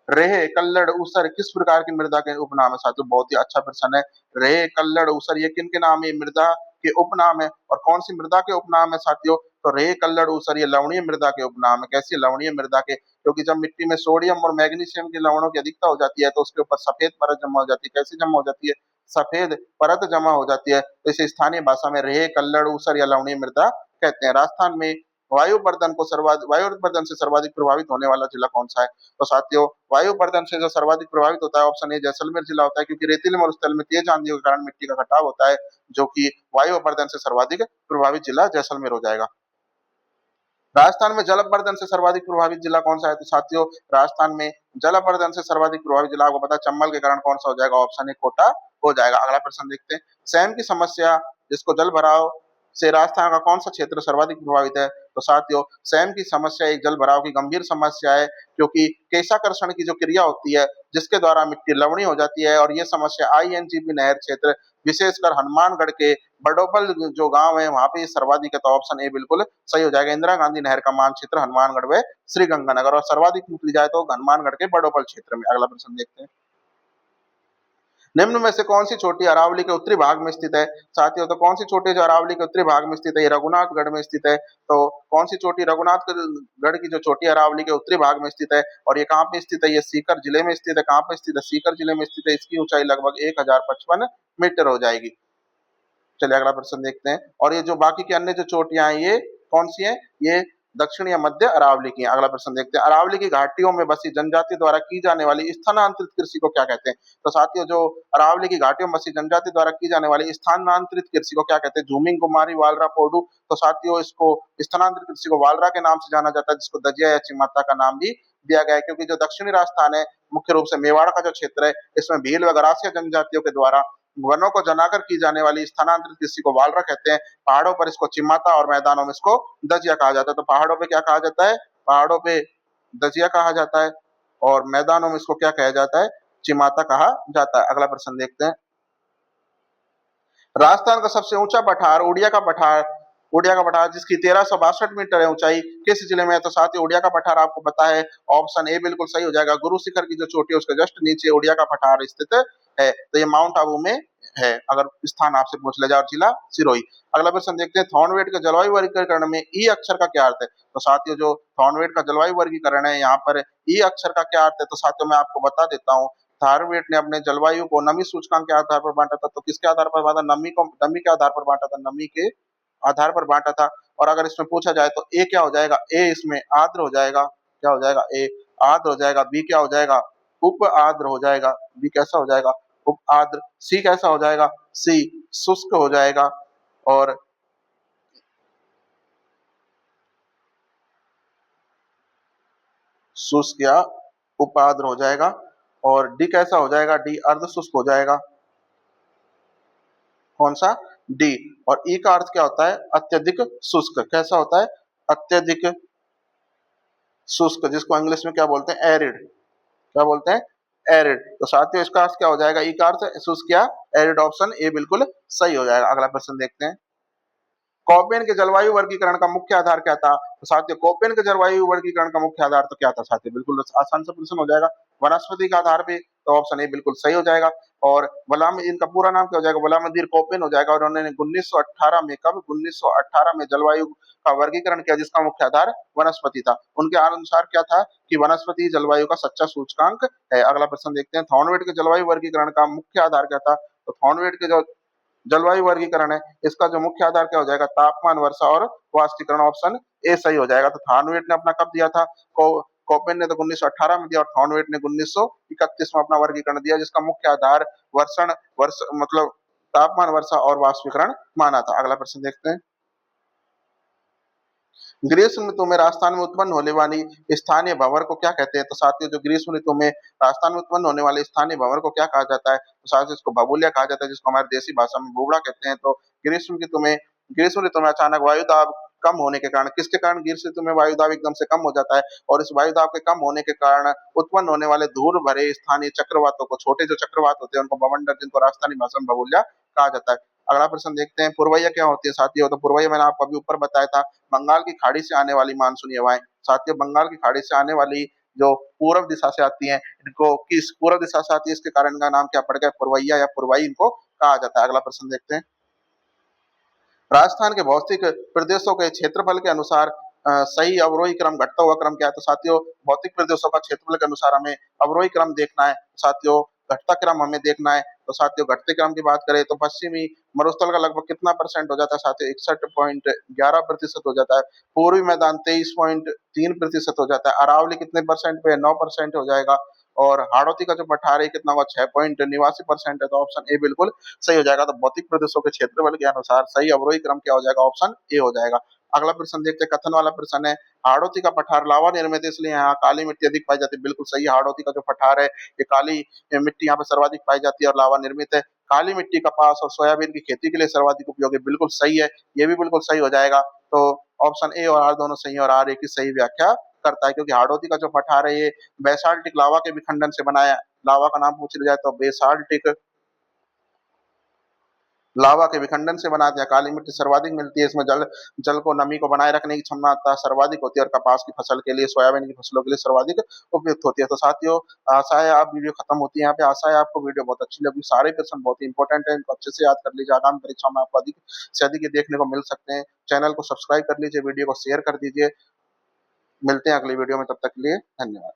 रेहे कल्लड़ ऊसर किस प्रकार की मृदा के उपनाम है साथियों? बहुत ही अच्छा प्रश्न है। रेहे कल्लड़ ऊसर ये किन के नाम है? मृदा के उपनाम है। और कौन सी मृदा के उपनाम है साथियों? तो रेहे कल्लड़ ऊसर ये लवणीय मृदा के उपनाम है। कैसी? लवणीय मृदा के। क्योंकि जब मिट्टी में सोडियम और मैग्नीशियम के लवणों की अधिकता हो जाती है तो उसके ऊपर सफेद परत जमा हो जाती है। कैसे जमा हो जाती है? सफेद परत जमा हो जाती है। तो इसे स्थानीय भाषा में रेहे कल्लड़ ऊसर या लवणीय मृदा कहते हैं। राजस्थान में वायु प्रदूषण से सर्वाधिक प्रभावित होने वाला जिला कौन सा है? तो साथियों वायु प्रदूषण से जो सर्वाधिक प्रभावित होता है ऑप्शन ए जैसलमेर जिला होता है क्योंकि रेतीले मरुस्थल में तेज आंधियों के कारण मिट्टी का कटाव होता है जो कि वायु प्रदूषण से सर्वाधिक प्रभावित जिला जैसलमेर हो जाएगा। राजस्थान में जल अपर्दन से सर्वाधिक प्रभावित जिला कौन सा है? तो साथियों राजस्थान में जल अपर्दन से सर्वाधिक प्रभावित जिला आपको पता है चंबल के कारण कौन सा हो जाएगा? ऑप्शन ए कोटा हो जाएगा। अगला प्रश्न देखते हैं। सैम की समस्या जिसको जल भराव से राजस्थान का कौन सा क्षेत्र सर्वाधिक प्रभावित है? तो साथियों सैम की समस्या एक जल भराव की गंभीर समस्या है क्योंकि केशाकर्षण की जो क्रिया होती है जिसके द्वारा मिट्टी लवणी हो जाती है और ये समस्या आईएनजीबी नहर क्षेत्र विशेषकर हनुमानगढ़ के बडोपल जो गांव है वहां पे ये सर्वाधिक है। तो ऑप्शन ए बिल्कुल सही हो जाएगा। इंदिरा गांधी नहर का मानचित्र हनुमानगढ़ व श्रीगंगानगर और सर्वाधिक पूछी जाए तो हनुमानगढ़ के बडोपल क्षेत्र में। अगला प्रश्न देखते हैं। निम्न में से कौन सी चोटी अरावली के उत्तरी भाग में स्थित है? साथियों तो कौन सी चोटी जो अरावली के उत्तरी भाग में स्थित है? ये रघुनाथगढ़ में स्थित है। तो कौन सी चोटी? रघुनाथगढ़ की जो चोटी अरावली के उत्तरी भाग में स्थित है। और ये कहाँ पे स्थित है? ये सीकर जिले में स्थित है। कहाँ पे स्थित है? सीकर जिले में स्थित है। इसकी ऊंचाई लगभग 1055 मीटर हो जाएगी। चलिए अगला प्रश्न देखते हैं। और ये जो बाकी की अन्य जो चोटियां हैं ये कौन सी हैं? ये दक्षिण या मध्य अरावली की हैं। अगला प्रश्न देखते हैं। अरावली की घाटियों में बसी जनजाति द्वारा की जाने वाली स्थानांतरित कृषि को क्या कहते हैं? तो साथियों जो अरावली की घाटियों में बसी जनजाति द्वारा की जाने वाली स्थानांतरित कृषि को क्या कहते हैं? झूमिंग कुमारी वालरा पोडू। तो साथियों इसको स्थानांतरित कृषि को वालरा के नाम से जाना जाता है जिसको दजिया या चिमाता का नाम भी दिया गया है क्योंकि जो दक्षिणी राजस्थान है मुख्य रूप से मेवाड़ का जो क्षेत्र है इसमें भील व गरासिया जनजातियों के द्वारा वनों को जलाकर की जाने वाली स्थानांतरित कृषि को वालरा कहते हैं। पहाड़ों पर इसको चिमाता और मैदानों में इसको दजिया कहा जाता है। तो पहाड़ों पे क्या कहा जाता है? पहाड़ों पे दजिया कहा जाता है और मैदानों में इसको क्या कहा जाता है? चिमाता कहा जाता है। अगला प्रश्न देखते हैं। राजस्थान का सबसे ऊंचा पठार उड़िया का पठार जिसकी 1362 मीटर है ऊंचाई किस जिले में है? तो साथ ही उड़िया का पठार आपको पता है ऑप्शन ए बिल्कुल सही हो जाएगा। गुरु शिखर की जो चोटी है उसके जस्ट नीचे उड़िया का पठार स्थित है। तो ये माउंट आबू में है अगर स्थान आपसे पूछ ले जाए। और जिला सिरोही। अगला प्रश्न देखते हैं। थॉर्नवेट के जलवायु वर्गीकरण में ई अक्षर का क्या अर्थ है? तो साथियों जो थॉर्नवेट का जलवायु वर्गीकरण है यहाँ पर ई अक्षर का क्या अर्थ है? तो साथियों मैं आपको बता देता हूँ। थारवेट ने अपने जलवायु को नमी सूचकांक के आधार पर बांटा था। तो किसके आधार पर बांटा? नमी के आधार पर बांटा था। नमी के आधार पर बांटा था। और अगर इसमें पूछा जाए तो ए क्या हो जाएगा? ए इसमें आर्द्र हो जाएगा। क्या हो जाएगा? ए आर्द्र हो जाएगा। बी क्या हो जाएगा? उप आर्द्र हो जाएगा। बी कैसा हो जाएगा? उप आर्द्र। सी कैसा हो जाएगा? सी शुष्क हो जाएगा। और शुष्क या उपाद्र हो जाएगा। और डी कैसा हो जाएगा? डी अर्ध शुष्क हो जाएगा। कौन सा? डी। और ई का अर्थ क्या होता है? अत्यधिक शुष्क। कैसा होता है? अत्यधिक शुष्क जिसको इंग्लिश में क्या बोलते हैं? एरिड। क्या बोलते हैं? एरिड। तो साथियों इसका अर्थ क्या हो जाएगा? ई का अर्थ शुष्क या एरिड। ऑप्शन ए बिल्कुल सही हो जाएगा। अगला प्रश्न देखते हैं। कॉपेन के जलवायु वर्गीकरण का मुख्य आधार क्या था? तो साथियों कॉपेन के जलवायु वर्गीकरण का मुख्य आधार तो क्या था साथियों? बिल्कुल आसान से प्रश्न हो जाएगा। वनस्पति के आधार पे तो ऑप्शन ए बिल्कुल सही हो जाएगा। और गुलाम इनका पूरा नाम क्या हो जाएगा? गुलामुद्दीन कोपेन हो जाएगा। और उन्होंने 1918 में, कब? 1918 में जलवायु का वर्गीकरण किया जिसका मुख्य आधार वनस्पति था। उनके अनुसार क्या था कि वनस्पति जलवायु का सच्चा सूचकांक है। अगला प्रश्न देखते हैं, थॉर्नवेट के जलवायु वर्गीकरण का मुख्य आधार क्या था? तो थॉर्नवेट के जो जलवायु वर्गीकरण है, इसका जो मुख्य आधार क्या हो जाएगा? तापमान, वर्षा और वाष्पीकरण। ऑप्शन ए सही हो जाएगा। तो थॉर्नवेट ने अपना कब दिया था? कोपेन ने तो 1918 में दिया, और थॉर्नवेट ने 1931 में अपना वर्गीकरण दिया जिसका मुख्य आधार वर्षण वर्ष मतलब तापमान, वर्षा और वाष्पीकरण माना था। अगला प्रश्न देखते हैं, ग्रीष्म ऋतु में राजस्थान में उत्पन्न होने वाली स्थानीय भंवर को क्या कहते हैं? तो साथियों, जो ग्रीष्म ऋतु में राजस्थान में उत्पन्न होने वाले स्थानीय भंवर को क्या कहा जाता है? तो साथियों, इसको भभूलिया कहा जाता है, जिसको हमारी देसी भाषा में बुबड़ा कहते हैं। तो ग्रीष्म ऋतु में अचानक वायु दाब कम होने के कारण, किसके कारण ग्रीष्म ऋतु में वायु दाब एकदम से कम हो जाता है? और इस वायु दाब के कम होने के कारण उत्पन्न होने वाले धूल भरे स्थानीय चक्रवातों को, छोटे जो चक्रवात होते हैं उनको बवंडर, जिनको राजस्थानी भाषा में भभूलिया कहा जाता है। अगला प्रश्न देखते हैं, पुरवैया क्या होती है साथियों? तो पुरवैया मैंने आपको अभी ऊपर बताया था, बंगाल की खाड़ी से आने वाली मानसूनी हवाएं। साथियों, बंगाल की खाड़ी से आने वाली जो पूर्व दिशा से आती हैं, इनको किस पूर्व दिशा से आती है, इसके कारण इनका नाम क्या पड़ गया? पुरवैया या पुरवाई इनको कहा जाता है। अगला प्रश्न देखते हैं, राजस्थान के भौतिक प्रदेशों के क्षेत्रफल के अनुसार सही अवरोही क्रम, घटता हुआ क्रम क्या है? तो साथियों, भौतिक प्रदेशों का क्षेत्रफल के अनुसार हमें अवरोही क्रम देखना है। साथियों, घटता क्रम हमें देखना है। तो साथियों, घटते क्रम की बात करें तो पश्चिमी मरुस्थल का लगभग कितना परसेंट हो जाता है? साथियों, 61.11% हो जाता है। पूर्वी मैदान 23.3% हो जाता है। अरावली कितने परसेंट पे? 9% हो जाएगा। और हाड़ौती का जो पठार है कितना हुआ? 6.89% है। तो ऑप्शन ए बिल्कुल सही हो जाएगा। तो भौतिक प्रदेशों के क्षेत्रफल के अनुसार सही अवरोही क्रम क्या हो जाएगा? ऑप्शन ए हो जाएगा। अगला प्रश्न देखते हैं, कथन वाला प्रश्न है, हाड़ौती का पठार लावा निर्मित है इसलिए यहाँ काली मिट्टी अधिक पाई जाती है। बिल्कुल सही है। हाड़ौती का जो पठार है, ये काली मिट्टी यहाँ पे सर्वाधिक पाई जाती है और लावा निर्मित है। काली मिट्टी कपास और सोयाबीन की खेती के लिए सर्वाधिक उपयोगी। बिल्कुल सही है, ये भी बिल्कुल सही हो जाएगा। तो ऑप्शन ए और आर दोनों सही है, और आर ए की सही व्याख्या करता है, क्योंकि हाड़ौती का जो पठार है ये बेसाल्टिक लावा के विखंडन से बनाया। लावा का नाम पूछ लिया जाए तो बेसाल्टिक लावा के विखंडन से बनाते हैं। काली मिट्टी सर्वाधिक मिलती है, इसमें जल जल को, नमी को बनाए रखने की क्षमता सर्वाधिक होती है, और कपास की फसल के लिए, सोयाबीन की फसलों के लिए सर्वाधिक उपयुक्त होती है। तो साथियों, आशा है आप वीडियो खत्म होती है यहाँ पे, आशा है आपको वीडियो बहुत अच्छी लगी। सारे प्रश्न बहुत ही इंपॉर्टेंट है, इनको अच्छे से याद कर लीजिए, आगामी परीक्षा में आपको अधिक से अधिक ये देखने को मिल सकते हैं। चैनल को सब्सक्राइब कर लीजिए, वीडियो को शेयर कर दीजिए। मिलते हैं अगली वीडियो में, तब तक के लिए धन्यवाद।